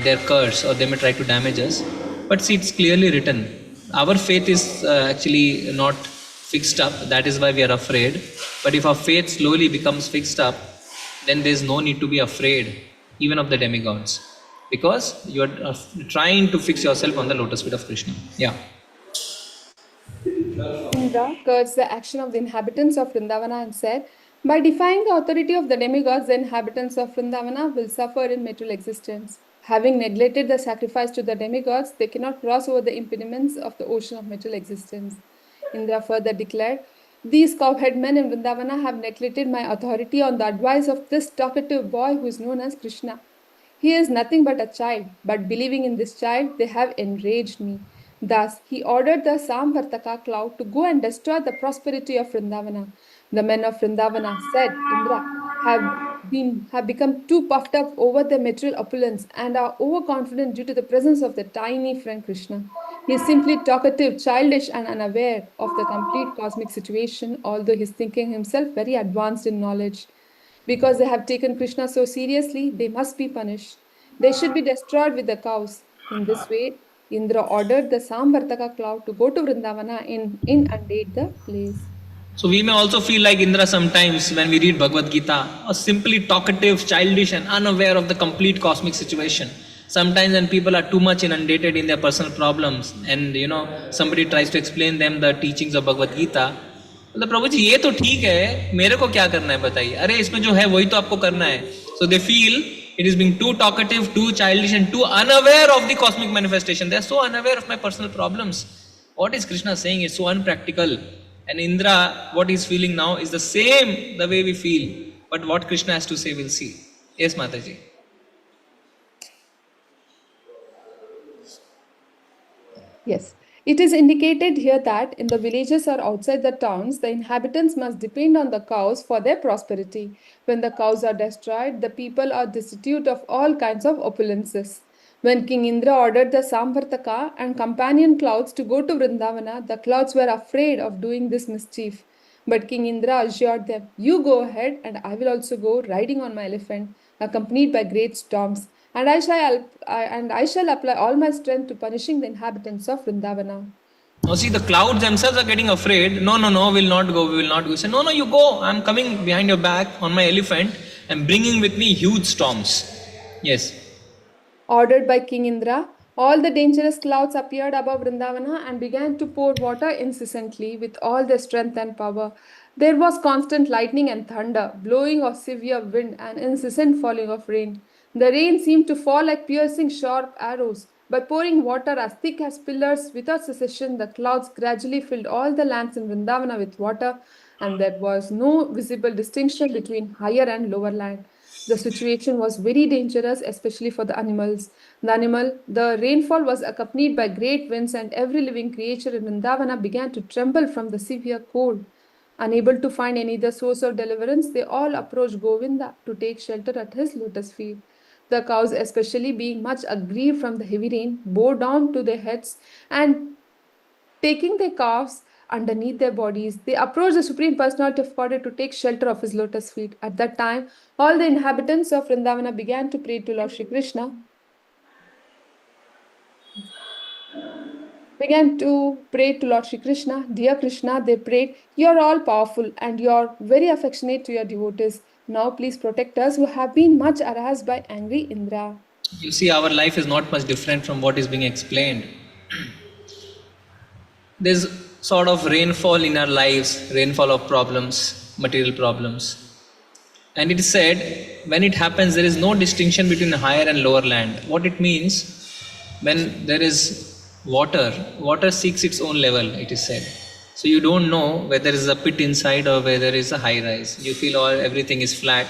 their curse or they may try to damage us. But see, it's clearly written. Our faith is actually not fixed up, that is why we are afraid. But if our faith slowly becomes fixed up, then there is no need to be afraid even of the demigods, because you are trying to fix yourself on the lotus feet of Krishna. Yeah. Indra cursed the action of the inhabitants of Vrindavana and said, by defying the authority of the demigods, the inhabitants of Vrindavana will suffer in material existence. Having neglected the sacrifice to the demigods, they cannot cross over the impediments of the ocean of material existence. Indra further declared, these cowhead men in Vrindavana have neglected my authority on the advice of this talkative boy who is known as Krishna. He is nothing but a child, but believing in this child, they have enraged me. Thus, he ordered the Samvartaka cloud to go and destroy the prosperity of Vrindavana. The men of Vrindavana, said Indra, have become too puffed up over their material opulence and are overconfident due to the presence of the tiny friend Krishna. He is simply talkative, childish, and unaware of the complete cosmic situation, although he is thinking himself very advanced in knowledge. Because they have taken Krishna so seriously, they must be punished. They should be destroyed with the cows. In this way, Indra ordered the Samvartaka cloud to go to Vrindavana and inundate the place. So we may also feel like Indra sometimes when we read Bhagavad Gita, or simply talkative, childish, and unaware of the complete cosmic situation. Sometimes when people are too much inundated in their personal problems, and somebody tries to explain them the teachings of Bhagavad Gita, मतलब प्रभु जी ये तो ठीक है, मेरे को क्या करना है बताइए, अरे इसमें जो है वही तो आपको करना है. So they feel it is being too talkative, too childish, and too unaware of the cosmic manifestation. They are so unaware of my personal problems. What is Krishna saying is so unpractical. And Indra, what he's feeling now is the same the way we feel. But what Krishna has to say, we'll see. Yes, Mataji. Yes. It is indicated here that in the villages or outside the towns, the inhabitants must depend on the cows for their prosperity. When the cows are destroyed, the people are destitute of all kinds of opulences. When King Indra ordered the Samvartaka and companion clouds to go to Vrindavana, the clouds were afraid of doing this mischief. But King Indra assured them, you go ahead and I will also go riding on my elephant, accompanied by great storms. And I shall apply all my strength to punishing the inhabitants of Vrindavana. Now see, the clouds themselves are getting afraid. No, we'll not go, we will not go. Say, no, you go. I'm coming behind your back on my elephant and bringing with me huge storms. Yes. Ordered by King Indra, all the dangerous clouds appeared above Vrindavana and began to pour water incessantly with all their strength and power. There was constant lightning and thunder, blowing of severe wind and incessant falling of rain. The rain seemed to fall like piercing sharp arrows. By pouring water as thick as pillars without cessation, the clouds gradually filled all the lands in Vrindavana with water, and there was no visible distinction between higher and lower land. The situation was very dangerous, especially for the animals. The rainfall was accompanied by great winds, and every living creature in Vrindavana began to tremble from the severe cold. Unable to find any other source of deliverance, they all approached Govinda to take shelter at his lotus feet. The cows, especially being much aggrieved from the heavy rain, bore down to their heads and taking their calves underneath their bodies, they approached the Supreme Personality of Godhead to take shelter of his lotus feet. At that time, all the inhabitants of Vrindavana began to pray to Lord Shri Krishna. Dear Krishna, they prayed, you are all powerful and you are very affectionate to your devotees. Now please protect us who have been much harassed by angry Indra. You see, our life is not much different from what is being explained. There's sort of rainfall in our lives, rainfall of problems, material problems. And it is said, when it happens, there is no distinction between higher and lower land. What it means, when there is water, water seeks its own level, it is said. So you don't know whether there is a pit inside or whether there is a high rise. You feel everything is flat,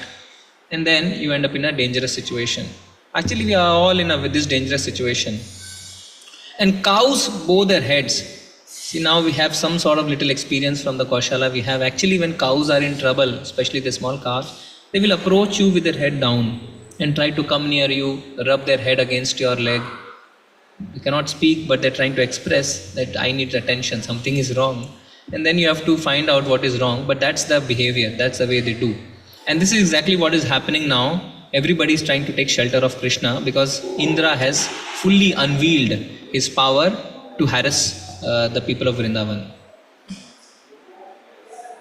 and then you end up in a dangerous situation. Actually, we are all in this dangerous situation. And cows bow their heads. See, now we have some sort of little experience from the Kaushala. We have actually, when cows are in trouble, especially the small calves, they will approach you with their head down and try to come near you, rub their head against your leg. You cannot speak, but they're trying to express that I need attention, something is wrong. And then you have to find out what is wrong, but that's the behavior, that's the way they do. And this is exactly what is happening now. Everybody is trying to take shelter of Krishna because Indra has fully unveiled his power to harass the people of Vrindavan.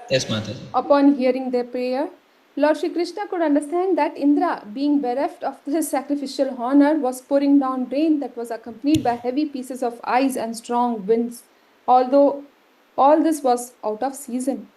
Yes, Mataji. Upon hearing their prayer, Lord Shri Krishna could understand that Indra, being bereft of his sacrificial honor, was pouring down rain that was accompanied by heavy pieces of ice and strong winds, although all this was out of season.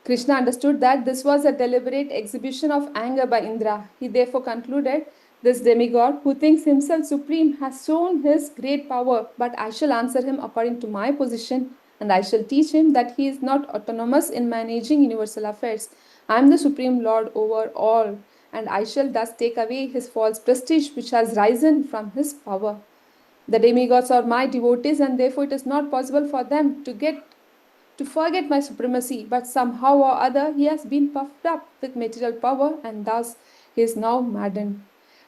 Krishna understood that this was a deliberate exhibition of anger by Indra. He therefore concluded, this demigod who thinks himself supreme has shown his great power, but I shall answer him according to my position, and I shall teach him that he is not autonomous in managing universal affairs. I am the supreme lord over all, and I shall thus take away his false prestige which has risen from his power. The demigods are my devotees, and therefore it is not possible for them to forget my supremacy, but somehow or other he has been puffed up with material power, and thus he is now maddened.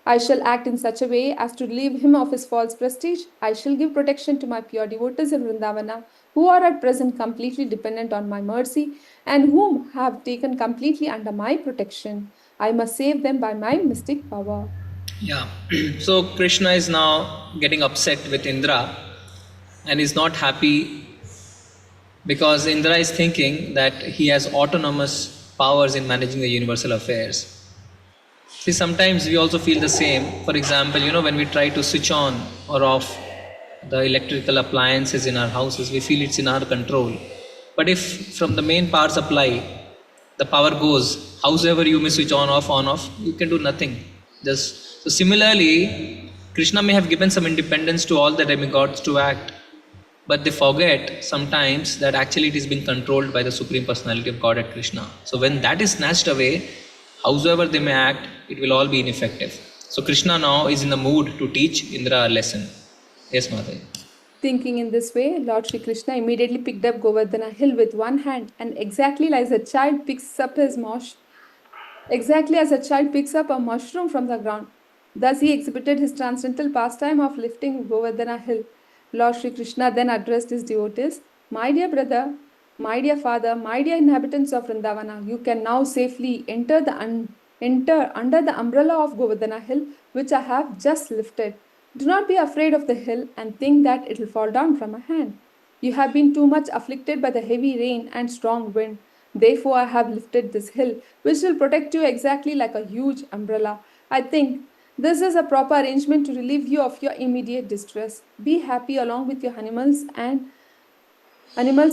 I shall act in such a way as to relieve him of his false prestige. I shall give protection to my pure devotees in Vrindavana, who are at present completely dependent on my mercy, and whom have taken completely under my protection. I must save them by my mystic power. Yeah. So Krishna is now getting upset with Indra and is not happy because Indra is thinking that he has autonomous powers in managing the universal affairs. See, sometimes we also feel the same. For example, when we try to switch on or off the electrical appliances in our houses, we feel it's in our control. But if from the main power supply, the power goes, howsoever you may switch on, off, you can do nothing. So similarly, Krishna may have given some independence to all the demigods to act, but they forget sometimes that actually it is being controlled by the Supreme Personality of Godhead Krishna. So when that is snatched away, howsoever they may act, it will all be ineffective. So Krishna now is in the mood to teach Indra a lesson. Yes, Mataji. Thinking in this way, Lord Shri Krishna immediately picked up Govardhana hill with one hand, and exactly as a child picks up a mushroom from the ground. Thus he exhibited his transcendental pastime of lifting Govardhana hill. Lord Shri Krishna then addressed his devotees, my dear brother, my dear father, my dear inhabitants of Vrindavana, you can now safely enter under the umbrella of Govardhana hill, which I have just lifted. Do not be afraid of the hill and think that it will fall down from my hand. You have been too much afflicted by the heavy rain and strong wind. Therefore I have lifted this hill, which will protect you exactly like a huge umbrella. I think this is a proper arrangement to relieve you of your immediate distress. Be happy along with your animals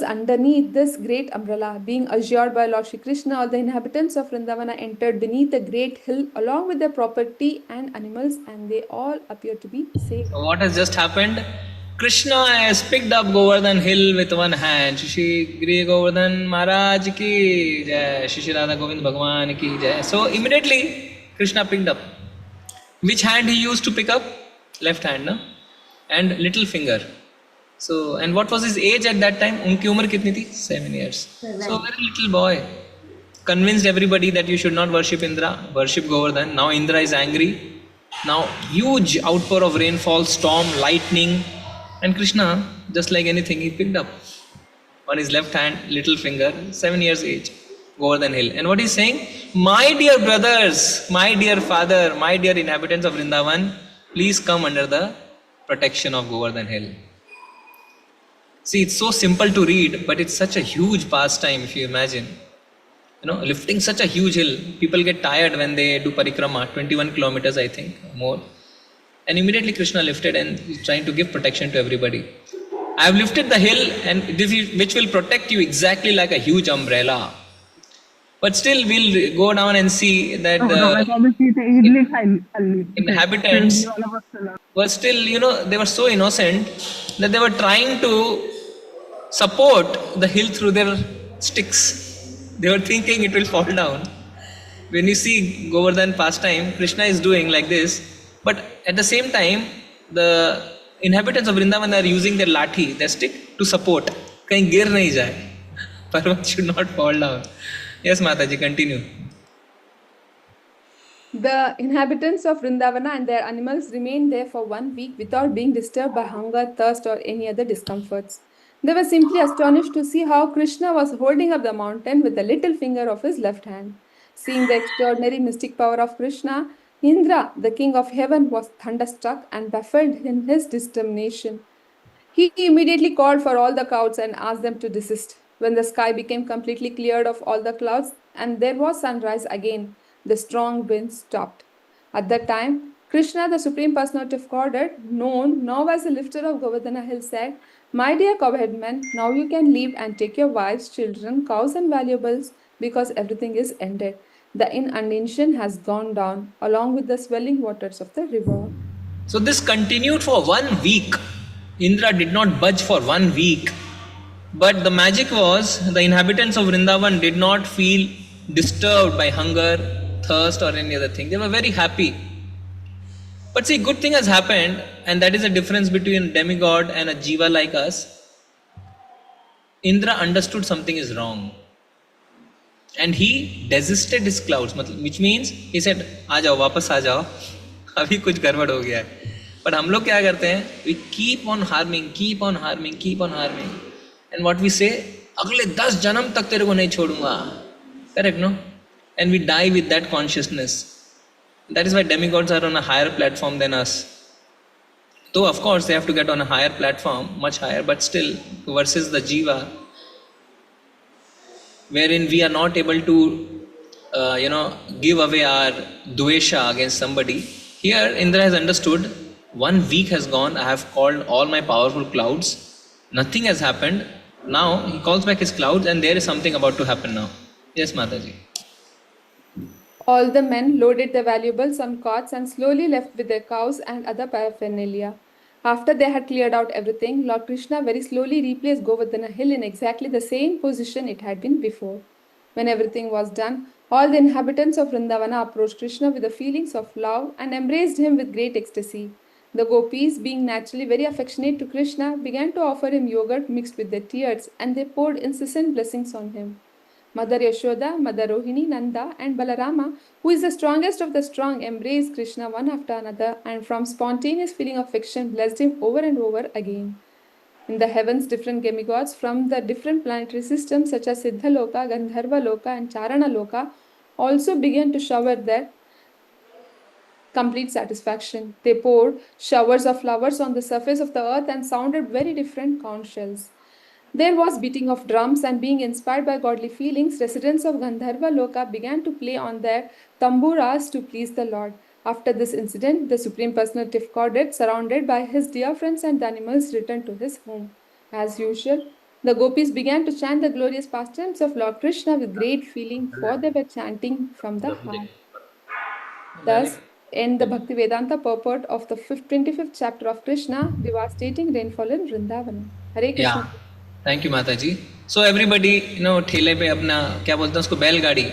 underneath this great umbrella. Being assured by Lord Shri Krishna, all the inhabitants of Vrindavana entered beneath the great hill along with their property and animals, and they all appear to be safe. So what has just happened? Krishna has picked up Govardhan hill with one hand. Shri Giri Govardhan Maharaj ki jai, Shri Radha Govinda Bhagwan ki jai. So immediately Krishna picked up. Which hand he used to pick up? Left hand, no? And little finger. So, and what was his age at that time? Unki umar kitni thi? 7 years. So, very little boy. Convinced everybody that you should not worship Indra, worship Govardhan. Now Indra is angry. Now huge outpour of rainfall, storm, lightning. And Krishna, just like anything, he picked up on his left hand, little finger, 7 years age, Govardhan hill. And what he's saying? My dear brothers, my dear father, my dear inhabitants of Vrindavan, please come under the protection of Govardhan hill. See, it's so simple to read, but it's such a huge pastime if you imagine. Lifting such a huge hill. People get tired when they do parikrama, 21 kilometers I think, more. And immediately Krishna lifted and he's trying to give protection to everybody. I have lifted the hill and which will protect you exactly like a huge umbrella. But still, we'll go down and see that inhabitants were still, they were so innocent that they were trying to support the hill through their sticks. They were thinking it will fall down. When you see Govardhan pastime, Krishna is doing like this, but at the same time, the inhabitants of Vrindavan are using their lathi, their stick, to support. Kahin gir nahi jaye. Parvat should not fall down. Yes, Mataji, continue. The inhabitants of Vrindavana and their animals remained there for 1 week without being disturbed by hunger, thirst, or any other discomforts. They were simply astonished to see how Krishna was holding up the mountain with the little finger of his left hand. Seeing the extraordinary mystic power of Krishna, Indra, the king of heaven, was thunderstruck and baffled in his determination. He immediately called for all the clouds and asked them to desist. When the sky became completely cleared of all the clouds and there was sunrise again, the strong wind stopped. At that time, Krishna, the Supreme Personality of Godhead, known now as the lifter of Govardhana Hill, said, "My dear cowheadmen, now you can leave and take your wives, children, cows, and valuables because everything is ended. The inundation has gone down along with the swelling waters of the river." So this continued for 1 week. Indra did not budge for 1 week. But the magic was the inhabitants of Vrindavan did not feel disturbed by hunger, thirst, or any other thing. They were very happy. But see, good thing has happened, and that is the difference between demigod and a jiva like us. Indra understood something is wrong. And he desisted his clouds, which means he said, "आ जाओ, वापस आ जाओ, अभी कुछ गड़बड़ हो गया है." But हम लोग क्या करते हैं? We keep on harming, keep on harming, keep on harming. And what we say, अगले 10 जन्म तक तेरे को नहीं छोड़ूंगा. Correct, no? And we die with that consciousness. That is why demigods are on a higher platform than us. Though of course they have to get on a higher platform, much higher, but still versus the jiva, wherein we are not able to, give away our dvesha against somebody. Here Indra has understood, 1 week has gone, I have called all my powerful clouds, nothing has happened. Now he calls back his clouds and there is something about to happen now. Yes, Mataji. All the men loaded their valuables on carts and slowly left with their cows and other paraphernalia. After they had cleared out everything, Lord Krishna very slowly replaced Govardhana Hill in exactly the same position it had been before. When everything was done, all the inhabitants of Vrindavana approached Krishna with the feelings of love and embraced him with great ecstasy. The gopis, being naturally very affectionate to Krishna, began to offer him yogurt mixed with their tears, and they poured incessant blessings on him. Mother Yashoda, Mother Rohini, Nanda, and Balarama, who is the strongest of the strong, embraced Krishna one after another, and from spontaneous feeling of affection blessed him over and over again. In the heavens, different demigods from the different planetary systems such as Siddhaloka, Gandharva Loka, and Charana Loka also began to shower their complete satisfaction. They poured showers of flowers on the surface of the earth and sounded very different conch shells. There was beating of drums, and being inspired by godly feelings, residents of Gandharva Loka began to play on their tamburas to please the Lord. After this incident, the Supreme Personality of Godhead, surrounded by his dear friends and animals, returned to his home. As usual, the gopis began to chant the glorious pastimes of Lord Krishna with great feeling, for they were chanting from the heart. Thus, in the Bhakti Vedanta purport of the 25th chapter of Krishna, devastating rainfall in Vrindavana. Hare Krishna. Yeah. Thank you, Mataji. So everybody, ठेले पे अपना क्या बोलते हैं उसको बैलगाड़ी,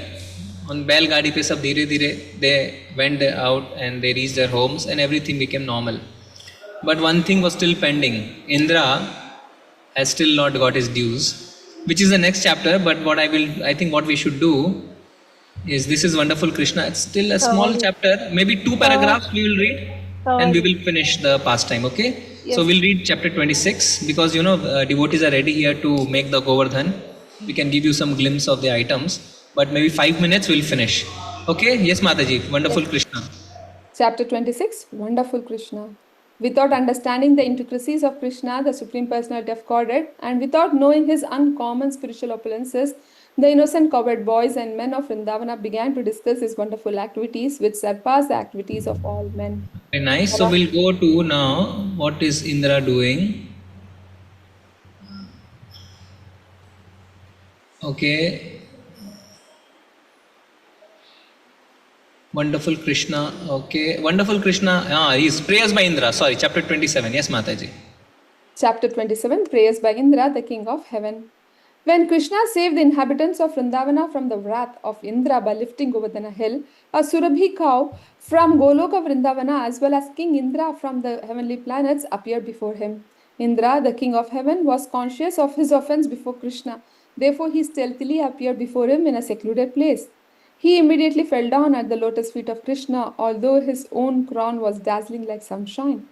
on बैलगाड़ी पे सब धीरे धीरे they went out and they reached their homes and everything became normal. But one thing was still pending. Indra has still not got his dues, which is the next chapter. But I think what we should do is, this is wonderful Krishna. It's still a small chapter, maybe 2 paragraphs we will read, and we will finish the pastime. Okay. Yes. So we'll read chapter 26 because devotees are ready here to make the Govardhan. We can give you some glimpse of the items, but maybe 5 minutes we'll finish. Okay? Yes, Mataji. Wonderful Yes. Krishna. Chapter 26, Wonderful Krishna. Without understanding the intricacies of Krishna, the Supreme Personality of Godhead, and without knowing his uncommon spiritual opulences, the innocent cowherd boys and men of Vrindavana began to discuss his wonderful activities, which surpassed the activities of all men. Very nice. So we'll go to now, what is Indra doing? Okay. Wonderful Krishna. Okay. Wonderful Krishna. He's prayers by Indra. Sorry, chapter 27. Yes, Mataji. Chapter 27, Prayers by Indra, the king of heaven. When Krishna saved the inhabitants of Vrindavana from the wrath of Indra by lifting Govardhana hill, a Surabhi cow from Goloka Vrindavana as well as King Indra from the heavenly planets appeared before him. Indra, the king of heaven, was conscious of his offense before Krishna. Therefore, he stealthily appeared before him in a secluded place. He immediately fell down at the lotus feet of Krishna, although his own crown was dazzling like sunshine.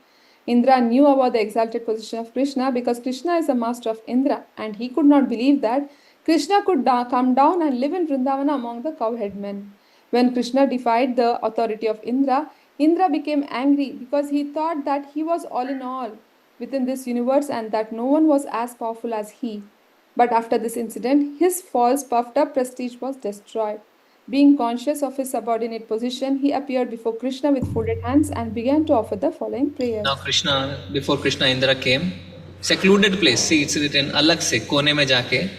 Indra knew about the exalted position of Krishna because Krishna is the master of Indra, and he could not believe that Krishna could come down and live in Vrindavana among the cowhead men. When Krishna defied the authority of Indra, Indra became angry because he thought that he was all in all within this universe and that no one was as powerful as he. But after this incident, his false puffed up prestige was destroyed. Being conscious of his subordinate position, he appeared before Krishna with folded hands and began to offer the following prayers. Now before Krishna, Indra came. Secluded place. See, it's written, alag se, kone mein jaake,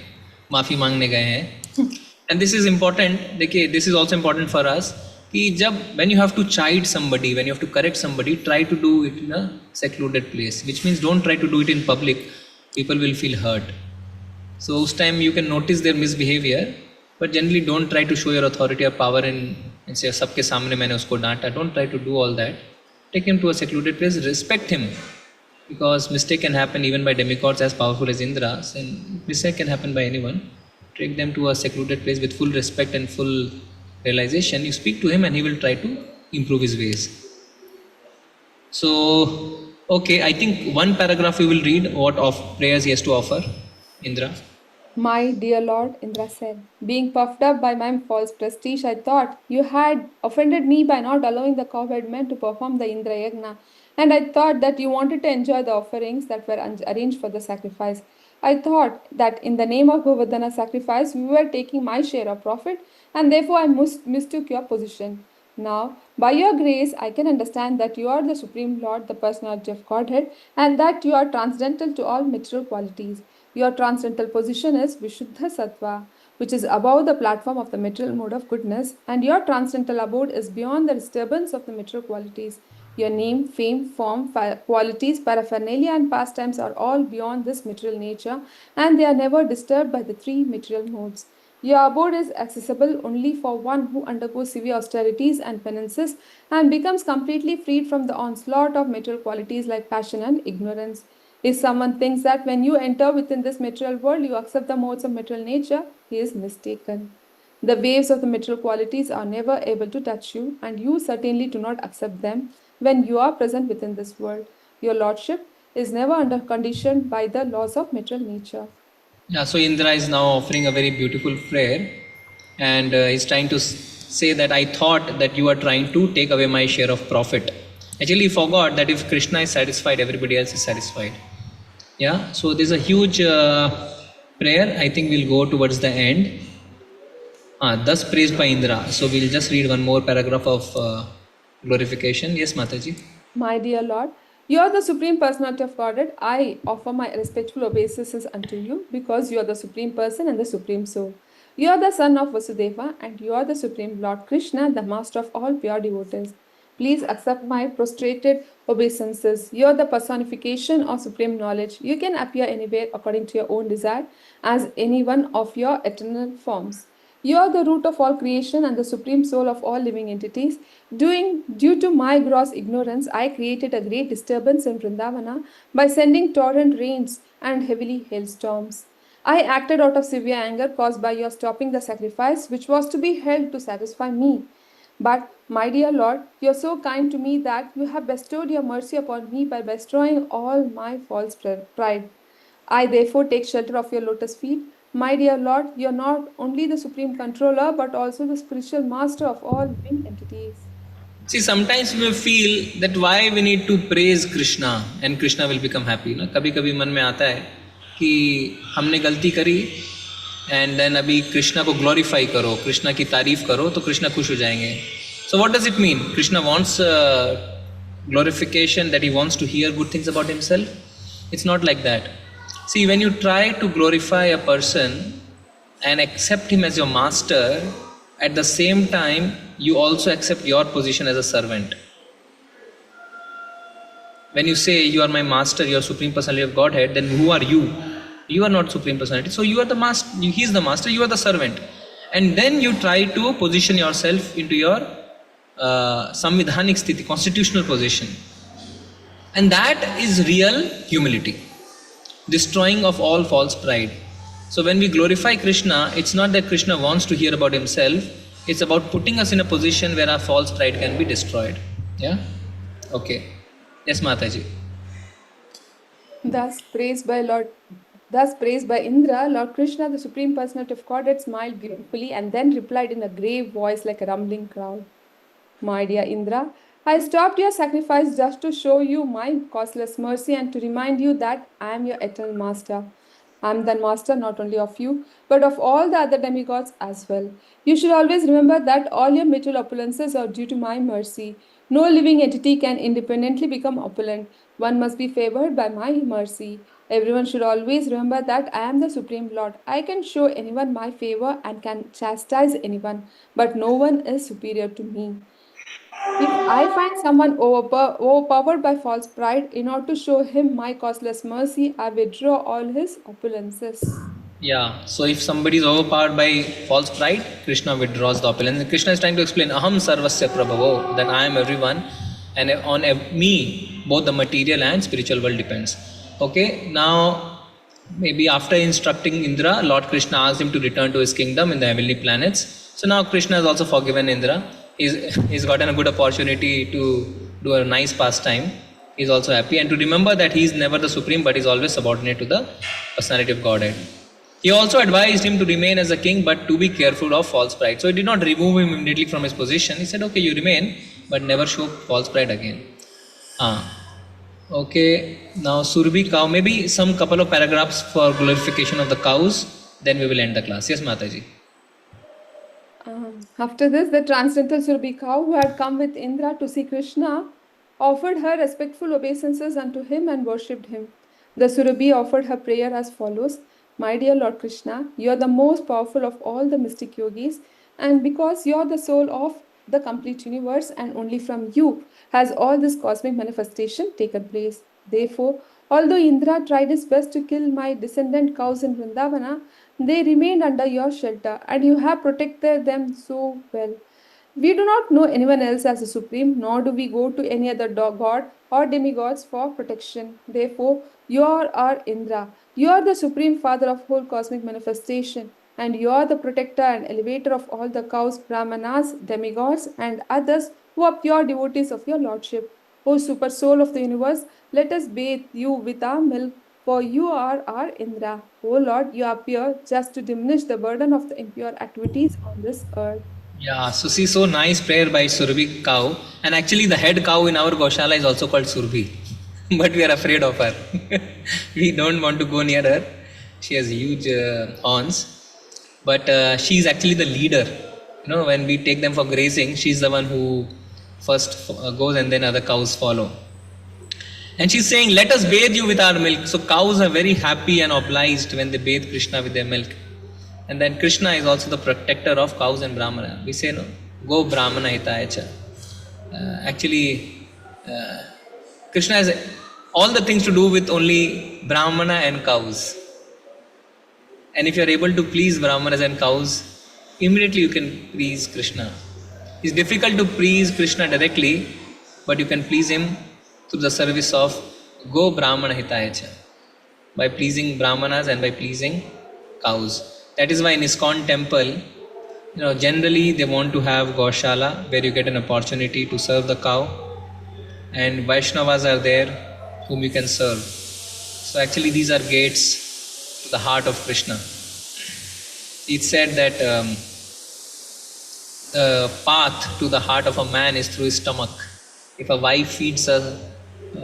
maafi मांगने गए हैं. And this is important. देखिए, this is also important for us. कि when you have to chide somebody, when you have to correct somebody, try to do it in a secluded place. Which means don't try to do it in public. People will feel hurt. So उस time you can notice their misbehavior. But generally don't try to show your authority or power and say सबके सामने मैंने उसको डांटा. Don't try to do all that. Take him to a secluded place. Respect him, because mistake can happen even by demigods as powerful as Indra, and mistake can happen by anyone. Take them to a secluded place with full respect and full realization. You speak to him and he will try to improve his ways. So, okay, I think one paragraph we will read what of prayers he has to offer, Indra. My dear Lord, Indra said, being puffed up by my false prestige, I thought you had offended me by not allowing the cowherd men to perform the Indra Yagna, and I thought that you wanted to enjoy the offerings that were arranged for the sacrifice. I thought that in the name of Govardhana sacrifice, we were taking my share of profit, and therefore I mistook your position. Now, by your grace, I can understand that you are the Supreme Lord, the personality of Godhead, and that you are transcendental to all material qualities. Your transcendental position is Vishuddha Sattva, which is above the platform of the material mode of goodness, and your transcendental abode is beyond the disturbance of the material qualities. Your name, fame, form, qualities, paraphernalia, and pastimes are all beyond this material nature, and they are never disturbed by the three material modes. Your abode is accessible only for one who undergoes severe austerities and penances and becomes completely freed from the onslaught of material qualities like passion and ignorance. If someone thinks that when you enter within this material world, you accept the modes of material nature, he is mistaken. The waves of the material qualities are never able to touch you, and you certainly do not accept them when you are present within this world. Your lordship is never under conditioned by the laws of material nature. Yeah, so Indra is now offering a very beautiful prayer, and he's trying to say that I thought that you are trying to take away my share of profit. Actually, he forgot that if Krishna is satisfied, everybody else is satisfied. Yeah, so there's a huge prayer. I think we'll go towards the end. Thus praised by Indra. So we'll just read one more paragraph of glorification. Yes, Mataji. My dear Lord, you are the Supreme Personality of Godhead. I offer my respectful obeisances unto you because you are the Supreme Person and the Supreme Soul. You are the son of Vasudeva and you are the Supreme Lord Krishna, the master of all pure devotees. Please accept my prostrated obeisances. You are the personification of supreme knowledge. You can appear anywhere according to your own desire as any one of your eternal forms. You are the root of all creation and the supreme soul of all living entities. Due to my gross ignorance, I created a great disturbance in Vrindavana by sending torrent rains and heavily hailstorms. I acted out of severe anger caused by your stopping the sacrifice which was to be held to satisfy me. But, my dear Lord, you are so kind to me that you have bestowed your mercy upon me by destroying all my false pride. I therefore take shelter of your lotus feet. My dear Lord, you are not only the supreme controller but also the spiritual master of all living entities. See, sometimes we feel that why we need to praise Krishna and Krishna will become happy. ना कभी-कभी मन में आता है कि हमने गलती करी and then अभी कृष्णा को glorify करो, कृष्णा की तारीफ करो तो कृष्णा खुश हो जाएंगे. So what does it mean? Krishna wants glorification, that he wants to hear good things about himself. It's not like that. See, when you try to glorify a person and accept him as your master, at the same time you also accept your position as a servant. When you say you are my master, you are Supreme Personality of Godhead, then who are you? You are not Supreme Personality. So you are the master, he is the master, you are the servant. And then you try to position yourself into your Samvidhanik Sthiti, constitutional position. And that is real humility, destroying of all false pride. So when we glorify Krishna, it's not that Krishna wants to hear about himself, it's about putting us in a position where our false pride can be destroyed. Yeah? Okay. Yes, Mataji. Thus praised by Indra, Lord Krishna, the Supreme Personality of Godhead, smiled beautifully and then replied in a grave voice like a rumbling crowd. My dear Indra, I stopped your sacrifice just to show you my causeless mercy and to remind you that I am your eternal master. I am the master not only of you, but of all the other demigods as well. You should always remember that all your material opulences are due to my mercy. No living entity can independently become opulent. One must be favored by my mercy. Everyone should always remember that I am the Supreme Lord. I can show anyone my favor and can chastise anyone, but no one is superior to me. If I find someone overpowered by false pride, in order to show him my causeless mercy, I withdraw all his opulences. Yeah, so if somebody is overpowered by false pride, Krishna withdraws the opulence. And Krishna is trying to explain, Aham sarvasya prabhavo, that I am everyone, and on me, both the material and spiritual world depends. Okay, now maybe after instructing Indra, Lord Krishna asked him to return to his kingdom in the heavenly planets. So now Krishna has also forgiven Indra. He's gotten a good opportunity to do a nice pastime. He's also happy, and to remember that he is never the supreme, but is always subordinate to the personality of Godhead. He also advised him to remain as a king, but to be careful of false pride. So he did not remove him immediately from his position. He said, okay, you remain, but never show false pride again. Okay, now Surabhi cow, maybe some couple of paragraphs for glorification of the cows, then we will end the class. Yes, Mataji. After this, the transcendental Surabhi cow, who had come with Indra to see Krishna, offered her respectful obeisances unto him and worshipped him. The Surabhi offered her prayer as follows. My dear Lord Krishna, you are the most powerful of all the mystic yogis, and because you are the soul of the complete universe, and only from you has all this cosmic manifestation taken place. Therefore, although Indra tried his best to kill my descendant cows in Vrindavana, they remained under your shelter, and you have protected them so well. We do not know anyone else as the supreme, nor do we go to any other god or demigods for protection. Therefore, you are our Indra. You are the supreme father of whole cosmic manifestation, and you are the protector and elevator of all the cows, brahmanas, demigods, and others who are pure devotees of your lordship. O super soul of the universe, let us bathe you with our milk, for you are our Indra. O Lord, you appear just to diminish the burden of the impure activities on this earth. Yeah, so see, so nice prayer by Surabhi cow, and actually the head cow in our Goshala is also called Surabhi, but we are afraid of her. We don't want to go near her. She has huge horns, but she is actually the leader. You know, when we take them for grazing, she is the one who first goes, and then other cows follow. And she's saying, let us bathe you with our milk. So cows are very happy and obliged when they bathe Krishna with their milk. And then Krishna is also the protector of cows and Brahmana. We say, no, go Brahmana hitayacha. Actually, Krishna has all the things to do with only Brahmana and cows. And if you are able to please Brahmanas and cows, immediately you can please Krishna. It's difficult to please Krishna directly, but you can please him through the service of Go Brahmana hitayacha, by pleasing Brahmanas and by pleasing cows. That is why in ISKCON temple, generally they want to have Goshala, where you get an opportunity to serve the cow, and Vaishnavas are there whom you can serve. So actually these are gates to the heart of Krishna. It's said that the path to the heart of a man is through his stomach. If a wife feeds her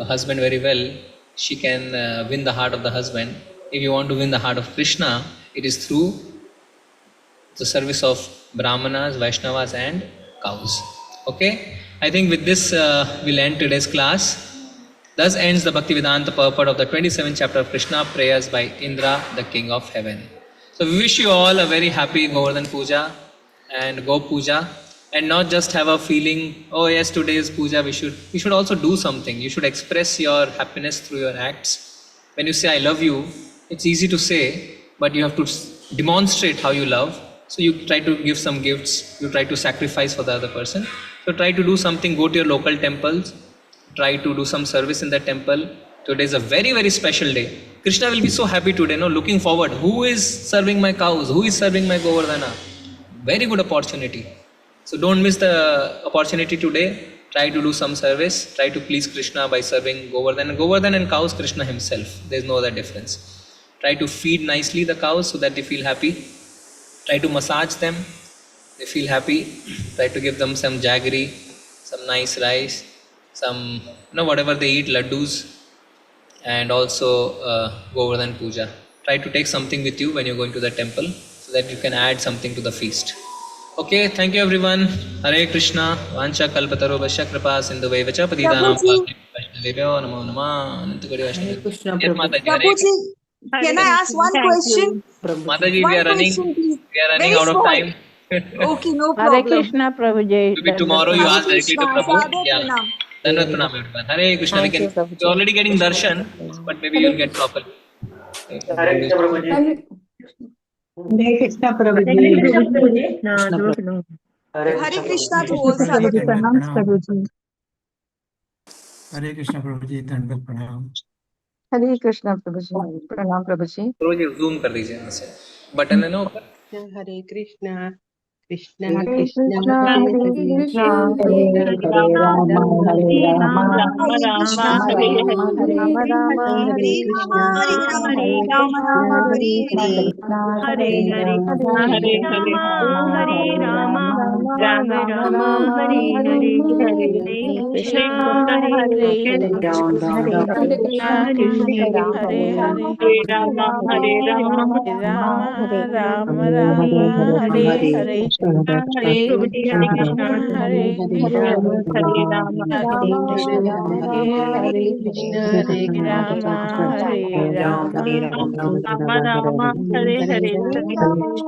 husband very well, she can win the heart of the husband. If you want to win the heart of Krishna, it is through the service of Brahmanas, Vaishnavas and cows. Okay? I think with this we'll end today's class. Thus ends the Bhaktivedanta purport of the 27th chapter of Krishna, prayers by Indra, the King of Heaven. So we wish you all a very happy Govardhana Puja. and go puja, and not just have a feeling, oh yes, today is puja, we should also do something. You should express your happiness through your acts. When you say I love you, it's easy to say, but you have to demonstrate how you love. So you try to give some gifts, you try to sacrifice for the other person. So try to do something, go to your local temples, try to do some service in the temple. Today is a very, very special day. Krishna will be so happy today, no? Looking forward. Who is serving my cows? Who is serving my Govardhana? Very good opportunity. So don't miss the opportunity today. Try to do some service. Try to please Krishna by serving Govardhana. Govardhana and cows, Krishna himself. There is no other difference. Try to feed nicely the cows so that they feel happy. Try to massage them. They feel happy. Try to give them some jaggery, some nice rice, some, whatever they eat, laddus, and also Govardhan Puja. Try to take something with you when you're going to the temple so that you can add something to the feast. Okay, thank you everyone. Hare Krishna. Vancha kalpataro vasya kripa sindhu vaivacha patidanam vaishnavebhyo namo namah anantagari vaishnavebhyo. Krishna Yes, Prabhu. Mataji. Hare Krishna. Prabhuji, can I ask one question? Mataji, One we are question, please. Very out of small. time. Okay, no Hare problem. Krishna Prabhuji. Maybe tomorrow you Hare ask directly to Krishna, Prabhu. Sadhu Yeah. Pranam. Dandavat pranam everyone. Hare Krishna. Thank you, Prabhuji. We're already getting darshan, but maybe you'll get properly. Hare Krishna Prabhuji. Krishna Prabhuji. Hare Krishna to all Prabhuji, sadhu. Dandavat pranam. Hare Krishna Prabhuji, Dandavat pranam. Hare Krishna Prabhuji. Pranam Prabhuji. Rose zoom कर दीजिए यहाँ से button है ना ऊपर Hare Krishna, Krishna Hare Krishna, Krishna, Hare Hare Hare, Krishna, Hare Hare Rama, Hare Rama, Hare Krishna, Rama Rama, Hare Hare, Hare Hare Rama, Krishna, Hare Rama, Hare Rama Krishna, Rama, Hare Krishna Hare. Krishna, Hare Hare Hare, Rama, Hare Hare Rama, Hare Rama, Rama, Rama Rama, Rama, Hare Hare, Hare Krishna, Hare Krishna, Hare Krishna Krishna, Hare Hare, Hare Rama, Rama Rama, Hare Hare, Hare Krishna, Hare Krishna, Hare Krishna, Hare Krishna, Hare Rama, Hare Rama, Rama Hare Hare,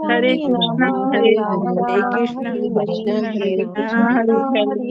Hare Krishna, Hare Krishna, Hare Krishna, Hare Krishna, Hare Hare.